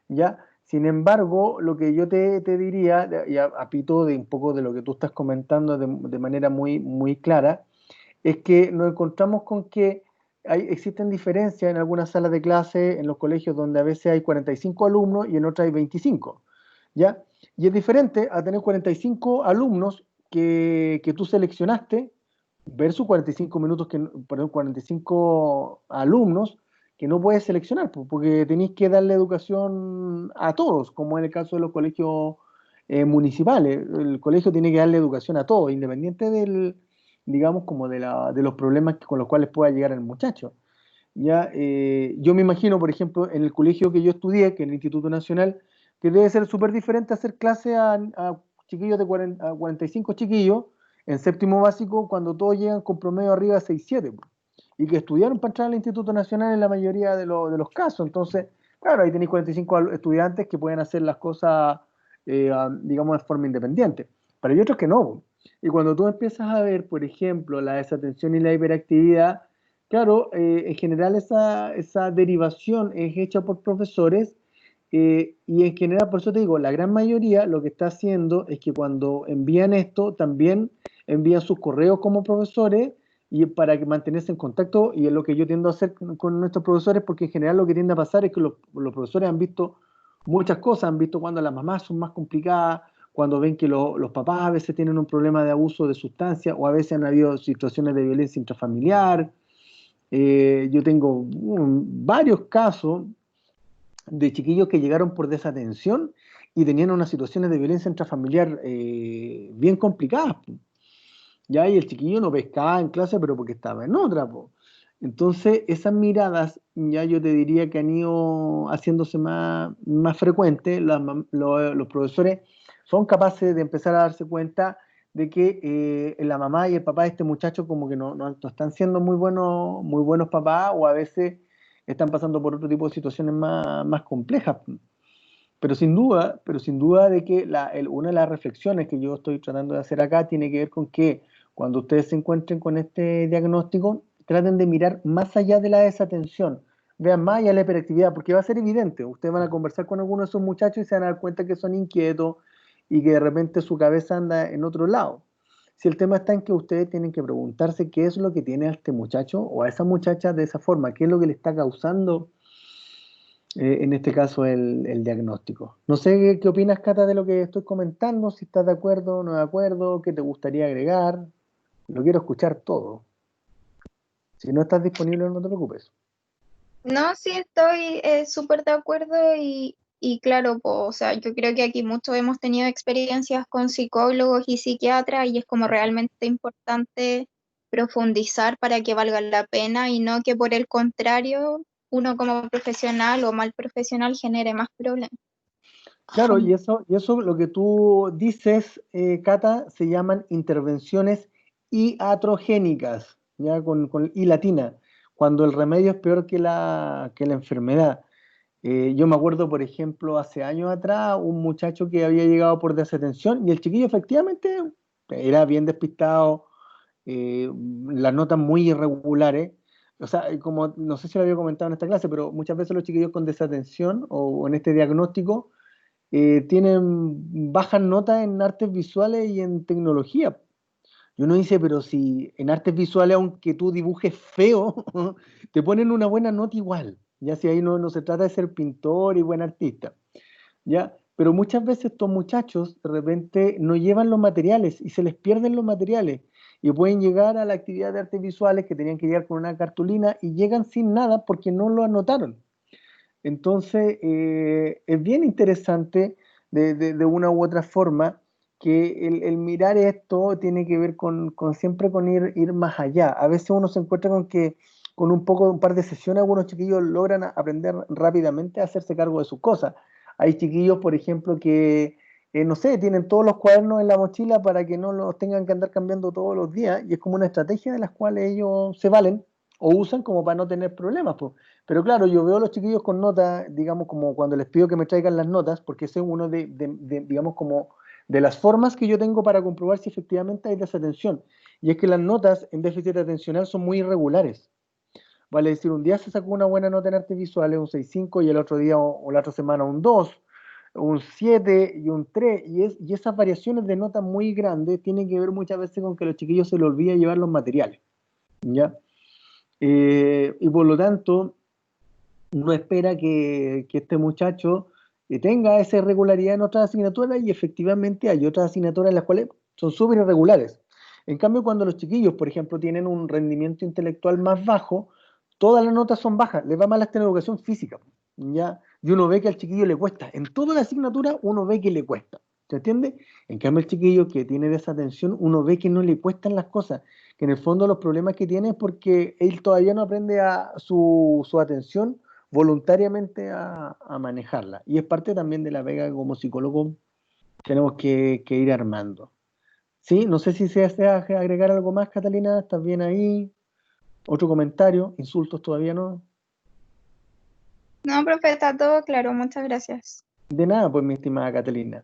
¿Ya? Sin embargo, lo que yo te diría, y apito de un poco de lo que tú estás comentando de manera muy, muy clara, es que nos encontramos con que existen diferencias en algunas salas de clase, en los colegios donde a veces hay 45 alumnos y en otras hay 25, ¿ya? Y es diferente a tener 45 alumnos que tú seleccionaste versus 45 minutos perdón, 45 alumnos que no puedes seleccionar, porque tenéis que darle educación a todos, como en el caso de los colegios municipales. El colegio tiene que darle educación a todos, independiente digamos, como de los problemas con los cuales pueda llegar el muchacho. ¿Ya? Yo me imagino, por ejemplo, en el colegio que yo estudié, que es el Instituto Nacional, que debe ser súper diferente hacer clase a chiquillos a 45 chiquillos en séptimo básico cuando todos llegan con promedio arriba de 6-7, y que estudiaron para entrar al Instituto Nacional en la mayoría de los casos. Entonces, claro, ahí tenéis 45 estudiantes que pueden hacer las cosas, digamos, de forma independiente, pero hay otros que no. Y cuando tú empiezas a ver, por ejemplo, la desatención y la hiperactividad, claro, en general esa derivación es hecha por profesores, y en general, por eso te digo, la gran mayoría lo que está haciendo es que cuando envían esto, también envían sus correos como profesores y para que mantenerse en contacto, y es lo que yo tiendo a hacer con nuestros profesores, porque en general lo que tiende a pasar es que los profesores han visto muchas cosas, han visto cuando las mamás son más complicadas, cuando ven que los papás a veces tienen un problema de abuso de sustancias o a veces han habido situaciones de violencia intrafamiliar. Yo tengo varios casos de chiquillos que llegaron por desatención y tenían unas situaciones de violencia intrafamiliar bien complicadas. Ya, y el chiquillo no pescaba en clase, pero porque estaba en otra, po. Entonces, esas miradas, ya yo te diría que han ido haciéndose más frecuentes. Los profesores son capaces de empezar a darse cuenta de que la mamá y el papá de este muchacho como que no están siendo muy buenos papás, o a veces están pasando por otro tipo de situaciones más complejas. Pero sin duda de que una de las reflexiones que yo estoy tratando de hacer acá tiene que ver con que cuando ustedes se encuentren con este diagnóstico, traten de mirar más allá de la desatención, vean más allá de la hiperactividad, porque va a ser evidente. Ustedes van a conversar con algunos de esos muchachos y se van a dar cuenta que son inquietos y que de repente su cabeza anda en otro lado. Si el tema está en que ustedes tienen que preguntarse qué es lo que tiene a este muchacho o a esa muchacha de esa forma, qué es lo que le está causando, en este caso, el diagnóstico. No sé qué opinas, Cata, de lo que estoy comentando, si estás de acuerdo o no de acuerdo, qué te gustaría agregar. Lo quiero escuchar todo. Si no estás disponible, no te preocupes. No, sí estoy súper de acuerdo y claro, o sea, yo creo que aquí muchos hemos tenido experiencias con psicólogos y psiquiatras y es como realmente importante profundizar para que valga la pena y no que por el contrario uno como profesional o mal profesional genere más problemas. Claro, y eso lo que tú dices, Cata, se llaman intervenciones iatrogénicas, ya con I latina, cuando el remedio es peor que la enfermedad. Yo me acuerdo, por ejemplo, hace años atrás, un muchacho que había llegado por desatención y el chiquillo efectivamente era bien despistado, las notas muy irregulares. O sea, como no sé si lo había comentado en esta clase, pero muchas veces los chiquillos con desatención o en este diagnóstico tienen bajas notas en artes visuales y en tecnología. Y uno dice, pero si en artes visuales, aunque tú dibujes feo, te ponen una buena nota igual. Ya si ahí no se trata de ser pintor y buen artista. ¿Ya? pero muchas veces estos muchachos de repente no llevan los materiales y se les pierden los materiales y pueden llegar a la actividad de artes visuales que tenían que llegar con una cartulina y llegan sin nada porque no lo anotaron. Entonces, es bien interesante de una u otra forma que el mirar esto tiene que ver con siempre con ir más allá. A veces uno se encuentra con que con un par de sesiones, algunos chiquillos logran aprender rápidamente a hacerse cargo de sus cosas. Hay chiquillos, por ejemplo, que, no sé, tienen todos los cuadernos en la mochila para que no los tengan que andar cambiando todos los días, y es como una estrategia de las cuales ellos se valen o usan como para no tener problemas, pues. Pero claro, yo veo a los chiquillos con notas, digamos, como cuando les pido que me traigan las notas, porque ese es uno digamos, como de las formas que yo tengo para comprobar si efectivamente hay desatención. Y es que las notas en déficit atencional son muy irregulares. Vale decir, un día se sacó una buena nota en artes visuales, un 6,5, y el otro día o la otra semana un 2, un 7 y un 3. Y esas variaciones de notas muy grandes tienen que ver muchas veces con que a los chiquillos se les olvida llevar los materiales, ¿ya? Y por lo tanto, uno espera que este muchacho tenga esa irregularidad en otras asignaturas, y efectivamente hay otras asignaturas en las cuales son súper irregulares. En cambio, cuando los chiquillos, por ejemplo, tienen un rendimiento intelectual más bajo, todas las notas son bajas, les va mal hasta en educación física, ¿ya? Y uno ve que al chiquillo le cuesta, en toda la asignatura uno ve que le cuesta, ¿se entiende? En cambio, el chiquillo que tiene desatención, uno ve que no le cuestan las cosas, que en el fondo los problemas que tiene es porque él todavía no aprende su atención voluntariamente a manejarla. Y es parte también de la pega que como psicólogo tenemos que ir armando. ¿Sí? No sé si se desea agregar algo más, Catalina. ¿Estás bien ahí? ¿Otro comentario? ¿Insultos todavía no? No, profe, está todo claro, muchas gracias. De nada, pues, mi estimada Catalina.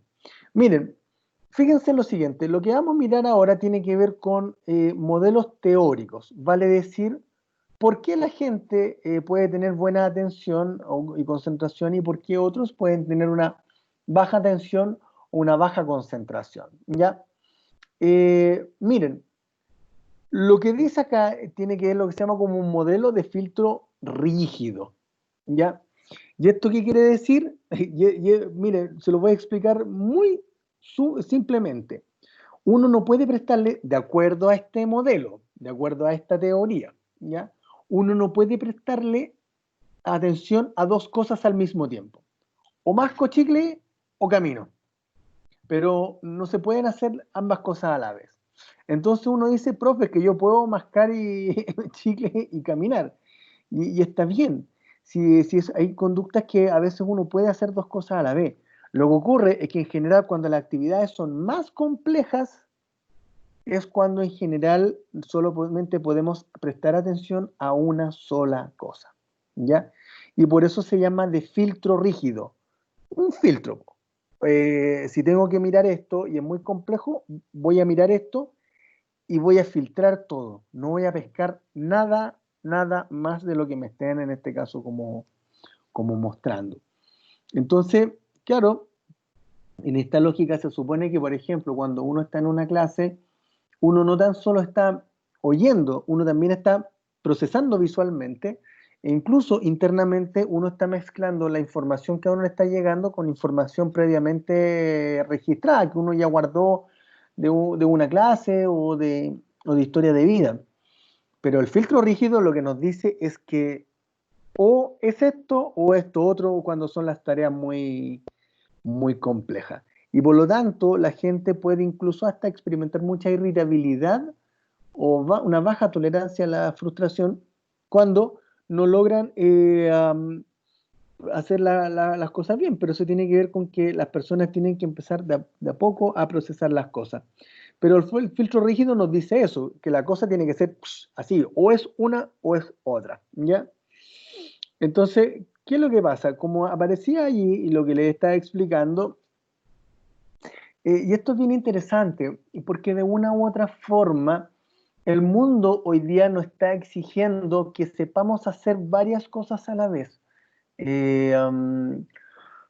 Miren, fíjense en lo siguiente. Lo que vamos a mirar ahora tiene que ver con modelos teóricos. Vale decir, ¿por qué la gente puede tener buena atención y concentración, y por qué otros pueden tener una baja atención o una baja concentración? ¿Ya? Miren, lo que dice acá tiene que ver lo que se llama como un modelo de filtro rígido. ¿Ya? ¿Y esto qué quiere decir? Miren, se lo voy a explicar muy simplemente. Uno no puede prestarle, de acuerdo a este modelo, de acuerdo a esta teoría, ¿ya? Uno no puede prestarle atención a dos cosas al mismo tiempo. O masco chicle o camino. Pero no se pueden hacer ambas cosas a la vez. Entonces uno dice, profe, que yo puedo mascar chicle y caminar. Y está bien. Si hay conductas que a veces uno puede hacer dos cosas a la vez. Lo que ocurre es que en general, cuando las actividades son más complejas, es cuando en general solamente podemos prestar atención a una sola cosa, ¿ya? Y por eso se llama de filtro rígido. Un filtro. Si tengo que mirar esto y es muy complejo, voy a mirar esto y voy a filtrar todo. No voy a pescar nada más de lo que me estén, en este caso, como mostrando. Entonces, claro, en esta lógica se supone que, por ejemplo, cuando uno está en una clase, uno no tan solo está oyendo, uno también está procesando visualmente, e incluso internamente uno está mezclando la información que a uno le está llegando con información previamente registrada, que uno ya guardó de una clase o de historia de vida. Pero el filtro rígido lo que nos dice es que o es esto o esto otro, cuando son las tareas muy, muy complejas. Y por lo tanto, la gente puede incluso hasta experimentar mucha irritabilidad o una baja tolerancia a la frustración cuando no logran hacer las cosas bien. Pero eso tiene que ver con que las personas tienen que empezar de a poco a procesar las cosas. Pero el filtro rígido nos dice eso, que la cosa tiene que ser así, o es una o es otra, ¿ya? Entonces, ¿qué es lo que pasa? Como aparecía allí y lo que les estaba explicando, y esto es bien interesante, porque de una u otra forma, el mundo hoy día nos está exigiendo que sepamos hacer varias cosas a la vez.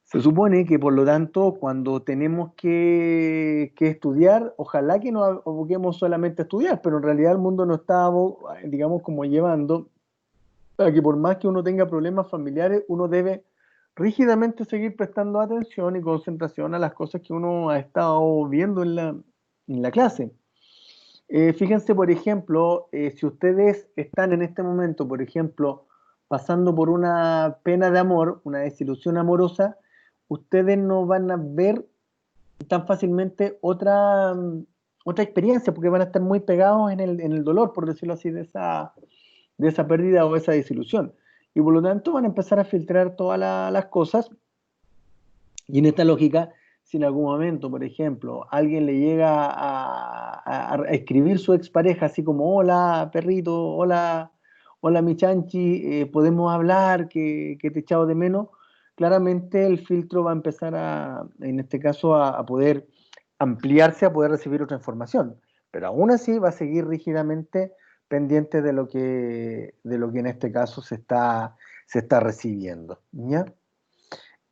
Se supone que, por lo tanto, cuando tenemos que estudiar, ojalá que no aboquemos solamente a estudiar, pero en realidad el mundo nos está, digamos, como llevando a que por más que uno tenga problemas familiares, uno debe rígidamente seguir prestando atención y concentración a las cosas que uno ha estado viendo en la clase. Fíjense, por ejemplo, si ustedes están en este momento, por ejemplo, pasando por una pena de amor, una desilusión amorosa, ustedes no van a ver tan fácilmente otra experiencia, porque van a estar muy pegados en el dolor, por decirlo así, de esa pérdida o esa desilusión. Y por lo tanto van a empezar a filtrar todas las cosas. Y en esta lógica, si en algún momento, por ejemplo, alguien le llega a escribir su expareja, así como, hola, perrito, hola, mi chanchi, podemos hablar, que te he echado de menos, claramente el filtro va a empezar en este caso, a poder ampliarse, a poder recibir otra información. Pero aún así va a seguir rígidamente pendiente de lo que en este caso se está recibiendo, ¿ya?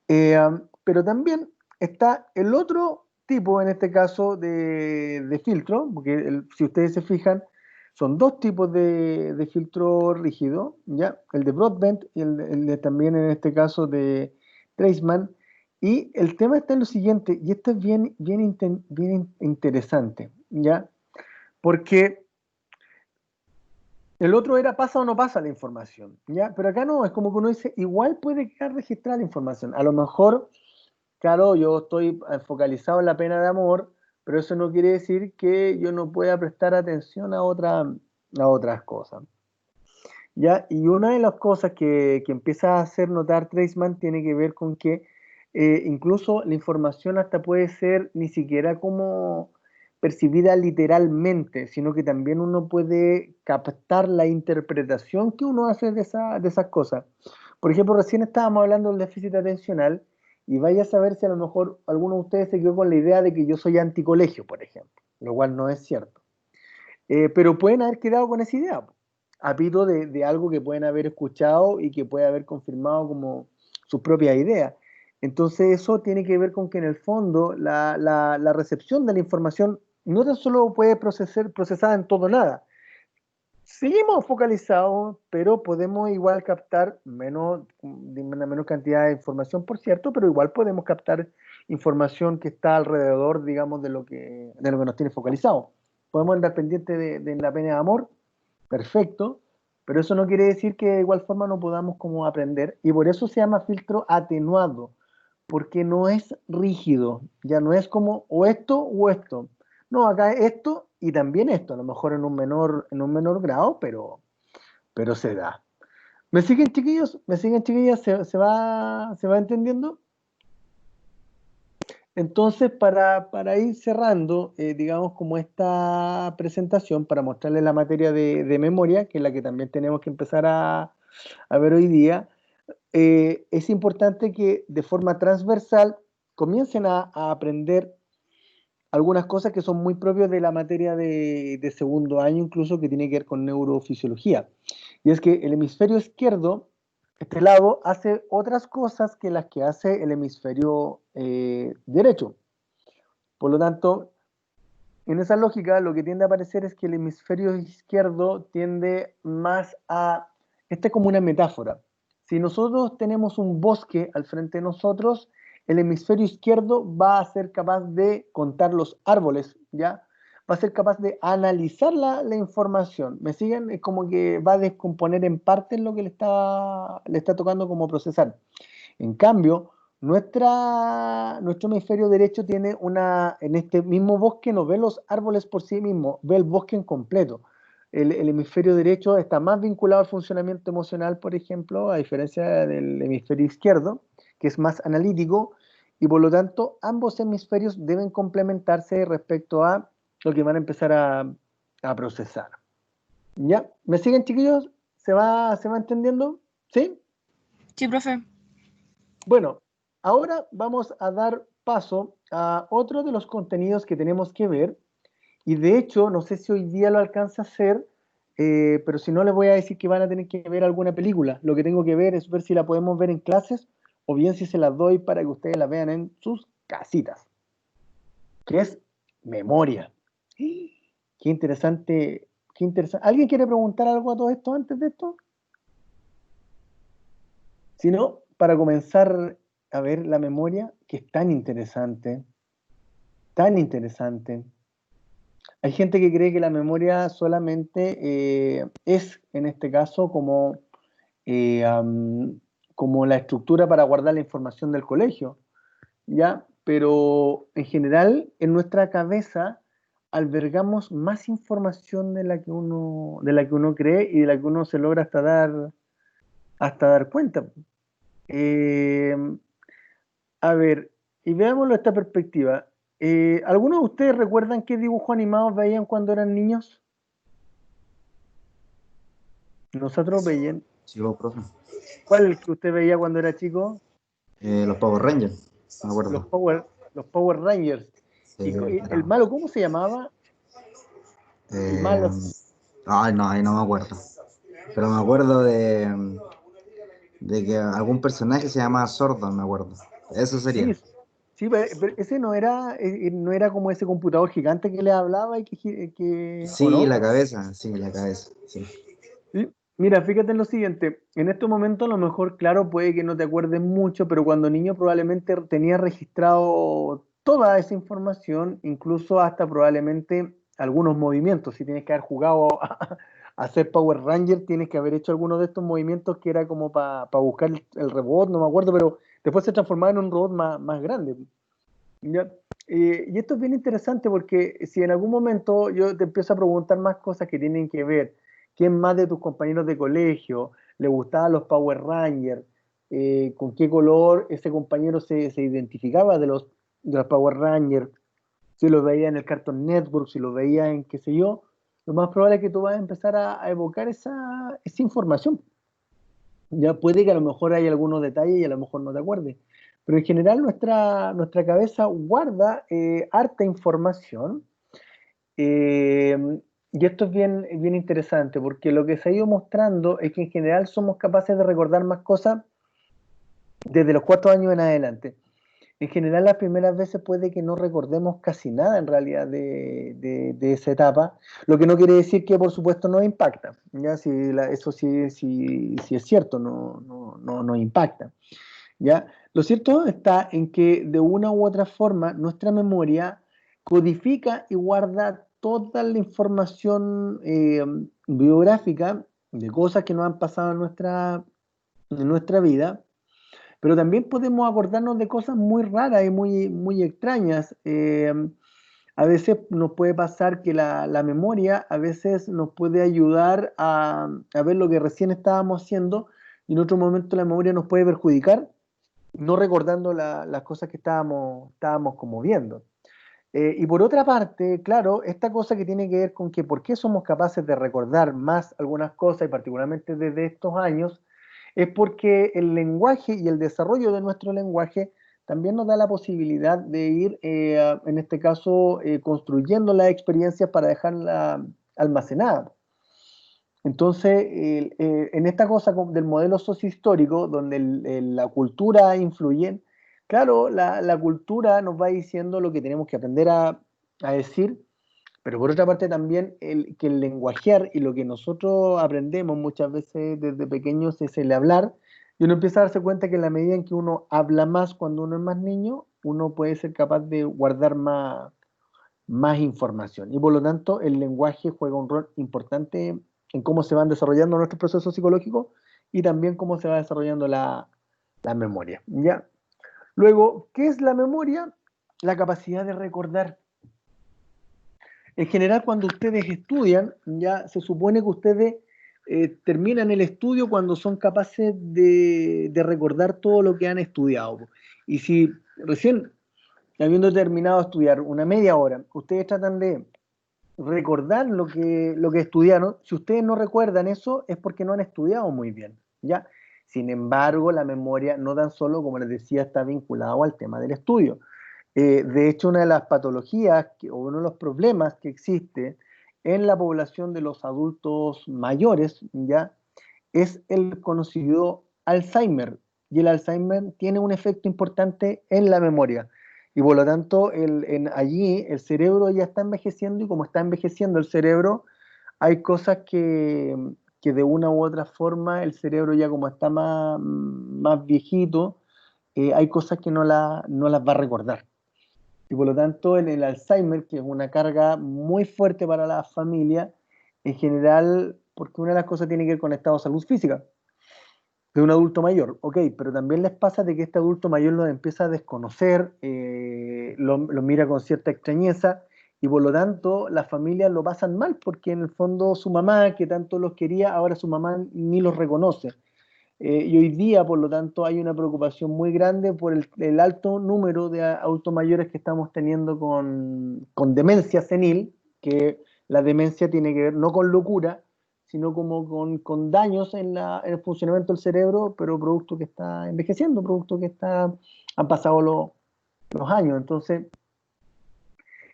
Pero también está el otro tipo, en este caso, de filtro, porque si ustedes se fijan, son dos tipos de filtro rígido, ¿ya? El de Broadbent y también en este caso de Treisman. Y el tema está en lo siguiente, y esto es bien interesante, ¿ya? Porque el otro era pasa o no pasa la información, ¿ya? Pero acá no, es como que uno dice, igual puede quedar registrada la información. A lo mejor, claro, yo estoy focalizado en la pena de amor, pero eso no quiere decir que yo no pueda prestar atención a otras cosas, ¿ya? Y una de las cosas que empieza a hacer notar Treisman tiene que ver con que incluso la información hasta puede ser ni siquiera como percibida literalmente, sino que también uno puede captar la interpretación que uno hace de esas cosas. Por ejemplo, recién estábamos hablando del déficit atencional y vaya a saber si a lo mejor alguno de ustedes se quedó con la idea de que yo soy anticolegio, por ejemplo, lo cual no es cierto. Pero pueden haber quedado con esa idea, apito de algo que pueden haber escuchado y que puede haber confirmado como sus propias ideas. Entonces eso tiene que ver con que en el fondo la recepción de la información no tan solo puede procesada en todo nada. Seguimos focalizados, pero podemos igual captar una menor cantidad de información, por cierto, pero igual podemos captar información que está alrededor, digamos, de lo que nos tiene focalizado. Podemos andar pendientes de la pena de amor, perfecto, pero eso no quiere decir que de igual forma no podamos como aprender, y por eso se llama filtro atenuado, porque no es rígido, ya no es como o esto o esto. No, acá es esto y también esto, a lo mejor en un menor grado, pero se da. ¿Me siguen, chiquillos? ¿Me siguen, chiquillas? ¿Se va entendiendo? Entonces, para ir cerrando, digamos, como esta presentación, para mostrarles la materia de memoria, que es la que también tenemos que empezar a ver hoy día, es importante que de forma transversal comiencen a aprender algunas cosas que son muy propias de la materia de segundo año, incluso que tiene que ver con neurofisiología. Y es que el hemisferio izquierdo, este lado, hace otras cosas que las que hace el hemisferio derecho. Por lo tanto, en esa lógica, lo que tiende a aparecer es que el hemisferio izquierdo tiende más a... Esta es como una metáfora. Si nosotros tenemos un bosque al frente de nosotros, el hemisferio izquierdo va a ser capaz de contar los árboles, ¿ya? Va a ser capaz de analizar la información. ¿Me siguen? Es como que va a descomponer en partes lo que le está tocando como procesar. En cambio, nuestro hemisferio derecho tiene en este mismo bosque no ve los árboles por sí mismo, ve el bosque en completo. El hemisferio derecho está más vinculado al funcionamiento emocional, por ejemplo, a diferencia del hemisferio izquierdo, que es más analítico, y por lo tanto ambos hemisferios deben complementarse respecto a lo que van a empezar a procesar. ¿Ya? ¿Me siguen, chiquillos? ¿Se va entendiendo? ¿Sí? Sí, profe. Bueno, ahora vamos a dar paso a otro de los contenidos que tenemos que ver, y de hecho, no sé si hoy día lo alcanza a hacer, pero si no les voy a decir que van a tener que ver alguna película. Lo que tengo que ver es ver si la podemos ver en clases o bien si se las doy para que ustedes la vean en sus casitas, que es memoria. Qué interesante, qué interesante. ¿Alguien quiere preguntar algo a todo esto antes de esto? Si no, para comenzar a ver la memoria, que es tan interesante, tan interesante. Hay gente que cree que la memoria solamente es, en este caso, como la estructura para guardar la información del colegio, ¿ya? Pero en general, en nuestra cabeza albergamos más información de la que uno cree y de la que uno se logra hasta dar cuenta. Eh, a ver, y veámoslo de esta perspectiva. ¿Algunos de ustedes recuerdan qué dibujos animados veían cuando eran niños? Nosotros veían. Sí, vos, profe. ¿Cuál es el que usted veía cuando era chico? Los Power Rangers, me Los acuerdo. Power Rangers. ¿Y el Era, malo cómo se llamaba? El eh, malo. ay, no, ahí no me acuerdo. Pero me acuerdo de que algún personaje se llamaba Sordon, me acuerdo. Eso sería. Sí, sí, pero ese no era como ese computador gigante que le hablaba y ¿o Sí, no? la cabeza, sí, la cabeza, sí. Sí. Mira, fíjate en lo siguiente, en este momento a lo mejor, claro, puede que no te acuerdes mucho, pero cuando niño probablemente tenías registrado toda esa información, incluso hasta probablemente algunos movimientos. Si tienes que haber jugado a ser Power Ranger, tienes que haber hecho alguno de estos movimientos que era como para buscar el robot, no me acuerdo, pero después se transformaba en un robot más grande. ¿Ya? Y esto es bien interesante porque si en algún momento yo te empiezo a preguntar más cosas que tienen que ver, ¿quién más de tus compañeros de colegio le gustaban los Power Rangers? ¿Con qué color ese compañero se identificaba de los Power Rangers? Si lo veía en el Cartoon Network, si lo veía en qué sé yo, lo más probable es que tú vas a empezar a evocar esa información. Ya puede que a lo mejor hay algunos detalles y a lo mejor no te acuerdes. Pero en general nuestra cabeza guarda harta información. eh, y esto es bien, bien interesante porque lo que se ha ido mostrando es que en general somos capaces de recordar más cosas desde los 4 años en adelante. En general las primeras veces puede que no recordemos casi nada en realidad de esa etapa, lo que no quiere decir que por supuesto no impacta, ¿ya? Eso sí es cierto, no impacta. ¿Ya? Lo cierto está en que de una u otra forma nuestra memoria codifica y guarda toda la información biográfica de cosas que nos han pasado en nuestra vida, pero también podemos acordarnos de cosas muy raras y muy, muy extrañas. A veces nos puede pasar que la memoria a veces nos puede ayudar a ver lo que recién estábamos haciendo y en otro momento la memoria nos puede perjudicar no recordando las cosas que estábamos como viendo. Y por otra parte, claro, esta cosa que tiene que ver con que por qué somos capaces de recordar más algunas cosas, y particularmente desde estos años, es porque el lenguaje y el desarrollo de nuestro lenguaje también nos da la posibilidad de ir, en este caso, construyendo las experiencias para dejarlas almacenadas. Entonces, en esta cosa del modelo sociohistórico, donde la cultura influye, claro, la cultura nos va diciendo lo que tenemos que aprender a decir, pero por otra parte también que el lenguajear y lo que nosotros aprendemos muchas veces desde pequeños es el hablar, y uno empieza a darse cuenta que en la medida en que uno habla más cuando uno es más niño, uno puede ser capaz de guardar más información. Y por lo tanto, el lenguaje juega un rol importante en cómo se van desarrollando nuestros procesos psicológicos y también cómo se va desarrollando la memoria. ¿Ya? Luego, ¿qué es la memoria? La capacidad de recordar. En general, cuando ustedes estudian, ya se supone que ustedes terminan el estudio cuando son capaces de recordar todo lo que han estudiado. Y si recién, habiendo terminado de estudiar una media hora, ustedes tratan de recordar lo que estudiaron. Si ustedes no recuerdan eso, es porque no han estudiado muy bien, ¿ya? Sin embargo, la memoria no tan solo, como les decía, está vinculado al tema del estudio. De hecho, una de las patologías o uno de los problemas que existe en la población de los adultos mayores, ¿ya? Es el conocido Alzheimer. Y el Alzheimer tiene un efecto importante en la memoria. Y por lo tanto, allí el cerebro ya está envejeciendo y como está envejeciendo el cerebro, hay cosas que de una u otra forma el cerebro ya como está más viejito, hay cosas que no las va a recordar. Y por lo tanto, en el Alzheimer, que es una carga muy fuerte para la familia, en general, porque una de las cosas tiene que ver con el estado de salud física de un adulto mayor, ok, pero también les pasa de que este adulto mayor los empieza a desconocer, lo mira con cierta extrañeza, y por lo tanto las familias lo pasan mal, porque en el fondo su mamá, que tanto los quería, ahora su mamá ni los reconoce. Y hoy día, por lo tanto, hay una preocupación muy grande por el alto número de adultos mayores que estamos teniendo con demencia senil, que la demencia tiene que ver no con locura, sino como con daños en el funcionamiento del cerebro, pero producto que está envejeciendo, producto que han pasado los años. Entonces,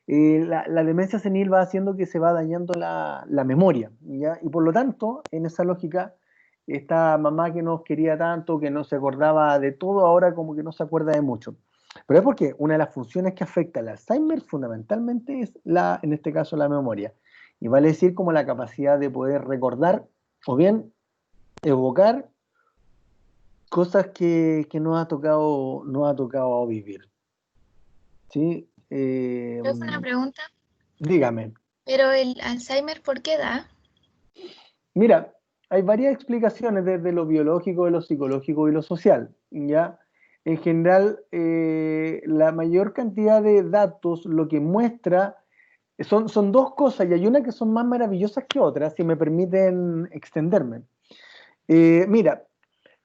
la demencia senil va haciendo que se va dañando la memoria, ¿ya? Y por lo tanto, en esa lógica, esta mamá que nos quería tanto, que no se acordaba de todo, ahora como que no se acuerda de mucho. Pero es porque una de las funciones que afecta al Alzheimer fundamentalmente es, en este caso, la memoria. Y vale decir como la capacidad de poder recordar o bien evocar cosas que nos ha tocado vivir. ¿Sí? Creo que una pregunta, Dígame. pero el Alzheimer, ¿por qué da? Mira, hay varias explicaciones desde lo biológico, de lo psicológico y lo social, ¿ya? En general, la mayor cantidad de datos lo que muestra son dos cosas, y hay una que son más maravillosas que otras, si me permiten extenderme. Mira,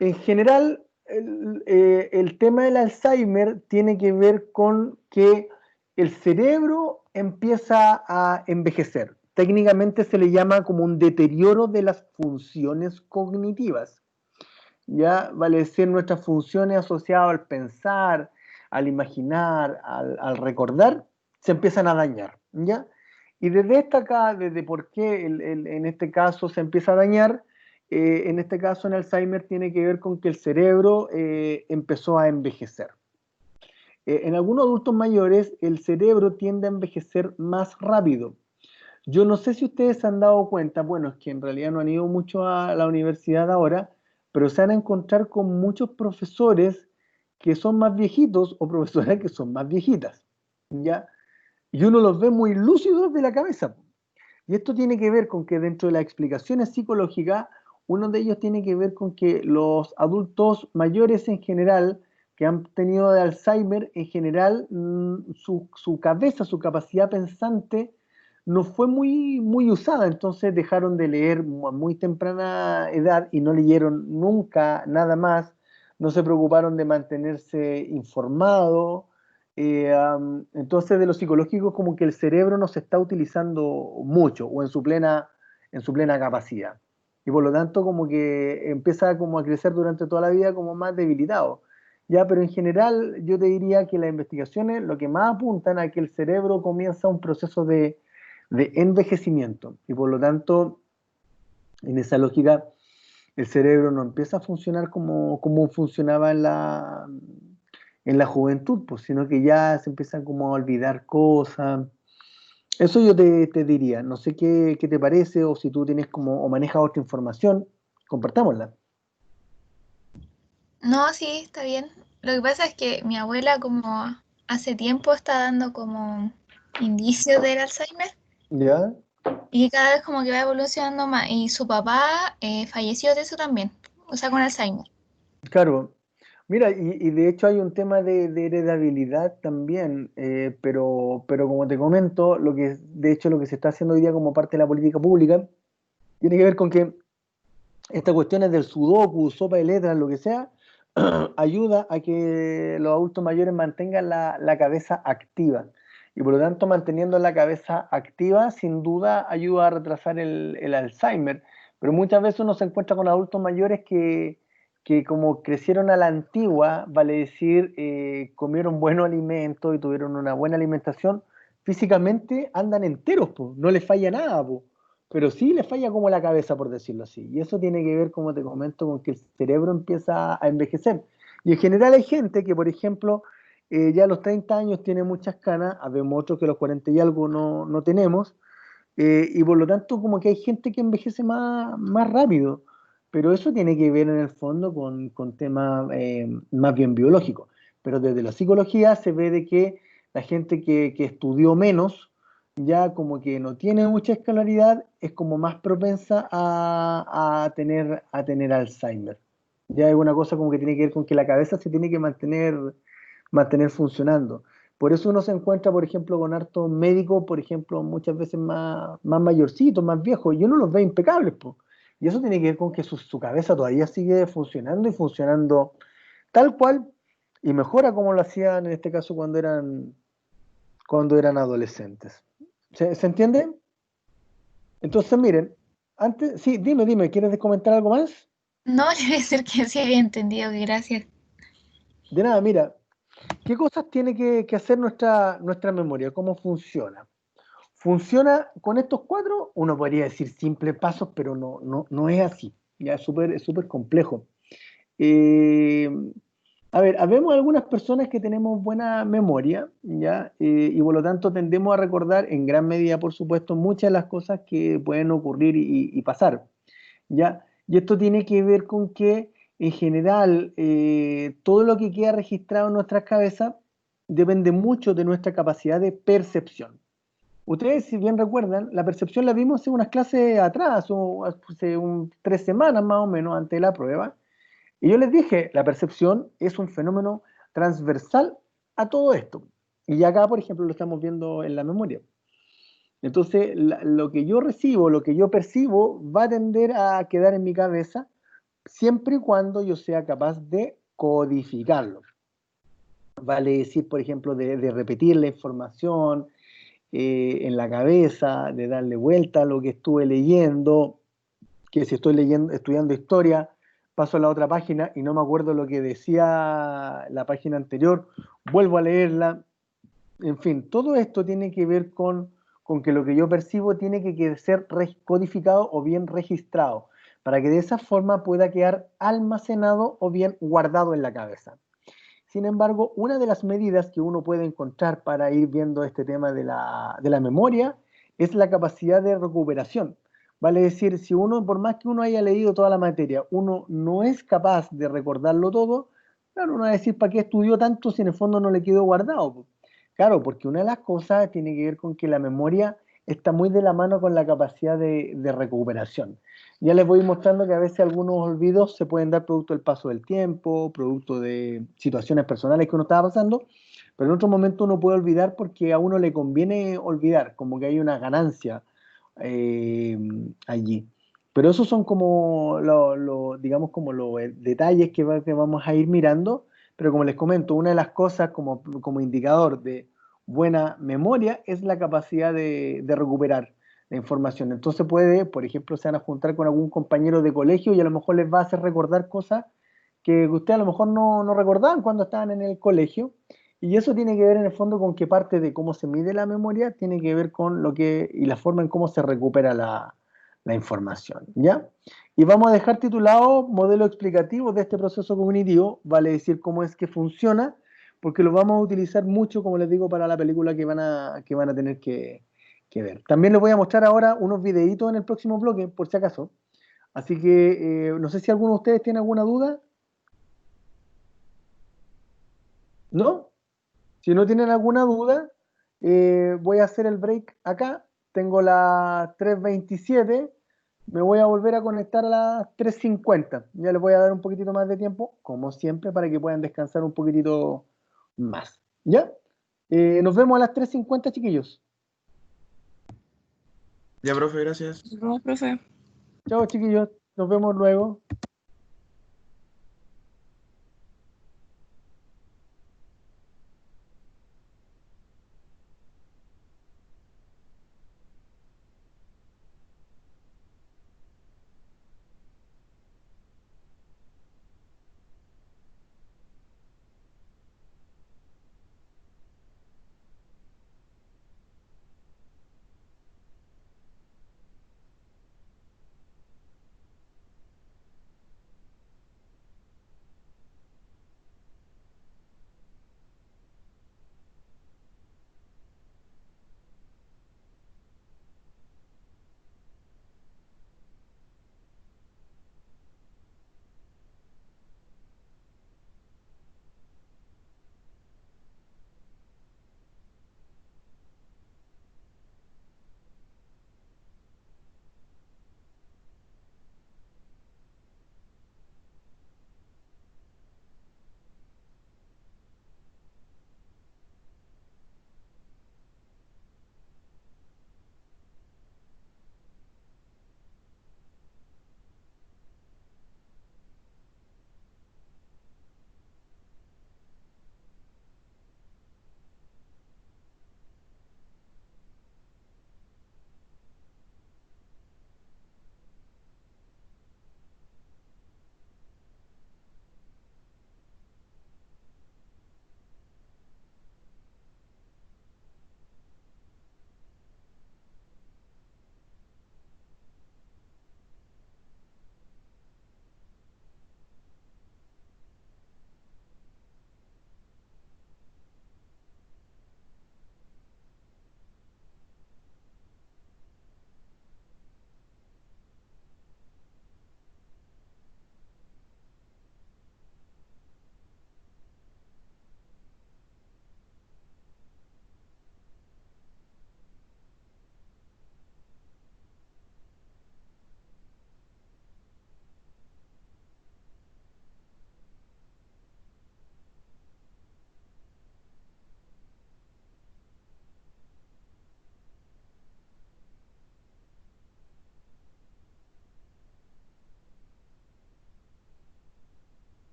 en general, el tema del Alzheimer tiene que ver con que el cerebro empieza a envejecer. Técnicamente se le llama como un deterioro de las funciones cognitivas. Ya vale decir, nuestras funciones asociadas al pensar, al imaginar, al recordar, se empiezan a dañar. ¿Ya? Y desde desde por qué en este caso se empieza a dañar, en este caso en Alzheimer tiene que ver con que el cerebro empezó a envejecer. En algunos adultos mayores el cerebro tiende a envejecer más rápido. Yo no sé si ustedes se han dado cuenta, bueno, es que en realidad no han ido mucho a la universidad ahora, pero se van a encontrar con muchos profesores que son más viejitos o profesoras que son más viejitas, ¿ya? Y uno los ve muy lúcidos de la cabeza. Y esto tiene que ver con que dentro de las explicaciones psicológicas, uno de ellos tiene que ver con que los adultos mayores en general, que han tenido de Alzheimer, en general, su cabeza, su capacidad pensante, no fue muy usada, entonces dejaron de leer a muy temprana edad y no leyeron nunca nada más, no se preocuparon de mantenerse informados. Entonces, de lo psicológico, como que el cerebro no se está utilizando mucho o en su plena capacidad. Y por lo tanto, como que empieza como a crecer durante toda la vida como más debilitado. Ya, pero en general, yo te diría que las investigaciones lo que más apuntan a que el cerebro comienza un proceso de envejecimiento. Y por lo tanto, en esa lógica, el cerebro no empieza a funcionar como funcionaba en la juventud, pues, sino que ya se empiezan como a olvidar cosas. Eso yo te diría. No sé qué te parece, o si tú tienes como, o manejas otra información, compartámosla. No, sí, está bien. Lo que pasa es que mi abuela como hace tiempo está dando como indicios del Alzheimer ¿Ya? y cada vez como que va evolucionando más. Y su papá falleció de eso también, o sea, con Alzheimer. Claro. Mira, y de hecho hay un tema de heredabilidad también, pero como te comento, de hecho lo que se está haciendo hoy día como parte de la política pública tiene que ver con que estas cuestiones del sudoku, sopa de letras, lo que sea, ayuda a que los adultos mayores mantengan la cabeza activa. Y por lo tanto, manteniendo la cabeza activa, sin duda ayuda a retrasar el Alzheimer. Pero muchas veces uno se encuentra con adultos mayores que como crecieron a la antigua, vale decir, comieron buenos alimentos y tuvieron una buena alimentación, físicamente andan enteros, po, no les falla nada, po, pero sí les falla como la cabeza, por decirlo así. Y eso tiene que ver, como te comento, con que el cerebro empieza a envejecer. Y en general hay gente que, por ejemplo, ya a los 30 años tiene muchas canas, habemos otros que a los 40 y algo no tenemos, y por lo tanto como que hay gente que envejece más rápido, pero eso tiene que ver en el fondo con temas más bien biológicos. Pero desde la psicología se ve de que la gente que estudió menos, ya como que no tiene mucha escolaridad, es como más propensa a tener Alzheimer. Ya es una cosa como que tiene que ver con que la cabeza se tiene que mantener funcionando. Por eso uno se encuentra, por ejemplo, con hartos médicos, por ejemplo, muchas veces más mayorcitos, más viejos, y uno los ve impecables, po. Y eso tiene que ver con que su cabeza todavía sigue funcionando y funcionando tal cual, y mejora como lo hacían en este caso cuando eran adolescentes. ¿Se entiende? Entonces, miren, antes, sí, dime, ¿quieres comentar algo más? No, debe ser que sí había entendido, gracias. De nada, mira, ¿qué cosas tiene que hacer nuestra memoria? ¿Cómo funciona? Funciona con estos 4, uno podría decir simples pasos, pero no es así. Ya es súper complejo. Eh, a ver, habemos algunas personas que tenemos buena memoria, ¿ya? Y por lo tanto tendemos a recordar en gran medida, por supuesto, muchas de las cosas que pueden ocurrir y pasar, ¿ya? Y esto tiene que ver con que, en general, todo lo que queda registrado en nuestras cabezas depende mucho de nuestra capacidad de percepción. Ustedes, si bien recuerdan, la percepción la vimos en unas clases atrás, o hace 3 semanas más o menos antes de la prueba, y yo les dije, la percepción es un fenómeno transversal a todo esto. Y acá, por ejemplo, lo estamos viendo en la memoria. Entonces, lo que yo recibo, lo que yo percibo, va a tender a quedar en mi cabeza siempre y cuando yo sea capaz de codificarlo. Vale decir, por ejemplo, de repetir la información en la cabeza, de darle vuelta a lo que estuve leyendo, que si estoy estudiando historia, paso a la otra página y no me acuerdo lo que decía la página anterior, vuelvo a leerla. En fin, todo esto tiene que ver con que lo que yo percibo tiene que ser codificado o bien registrado, para que de esa forma pueda quedar almacenado o bien guardado en la cabeza. Sin embargo, una de las medidas que uno puede encontrar para ir viendo este tema de la memoria es la capacidad de recuperación. Vale decir, si uno, por más que uno haya leído toda la materia, uno no es capaz de recordarlo todo, claro, uno va a decir, ¿para qué estudió tanto si en el fondo no le quedó guardado? Claro, porque una de las cosas tiene que ver con que la memoria está muy de la mano con la capacidad de recuperación. Ya les voy mostrando que a veces algunos olvidos se pueden dar producto del paso del tiempo, producto de situaciones personales que uno estaba pasando, pero en otro momento uno puede olvidar porque a uno le conviene olvidar, como que hay una ganancia allí. Pero esos son como digamos como los detalles que vamos a ir mirando, pero como les comento, una de las cosas como indicador de buena memoria es la capacidad de recuperar la información. Entonces puede, por ejemplo, se van a juntar con algún compañero de colegio y a lo mejor les va a hacer recordar cosas que ustedes a lo mejor no recordaban cuando estaban en el colegio. Y eso tiene que ver en el fondo con que parte de cómo se mide la memoria tiene que ver con y la forma en cómo se recupera la información, ¿ya? Y vamos a dejar titulado modelo explicativo de este proceso cognitivo, vale decir cómo es que funciona, porque lo vamos a utilizar mucho, como les digo, para la película que van a tener que ver. También les voy a mostrar ahora unos videitos en el próximo bloque, por si acaso. Así que no sé si alguno de ustedes tiene alguna duda. ¿No? Si no tienen alguna duda, voy a hacer el break acá. Tengo las 3:27. Me voy a volver a conectar a las 3:50. Ya les voy a dar un poquitito más de tiempo, como siempre, para que puedan descansar un poquitito más. ¿Ya? Nos vemos a las 3:50, chiquillos. Ya, profe, gracias. No, profe. Chao, chiquillos. Nos vemos luego.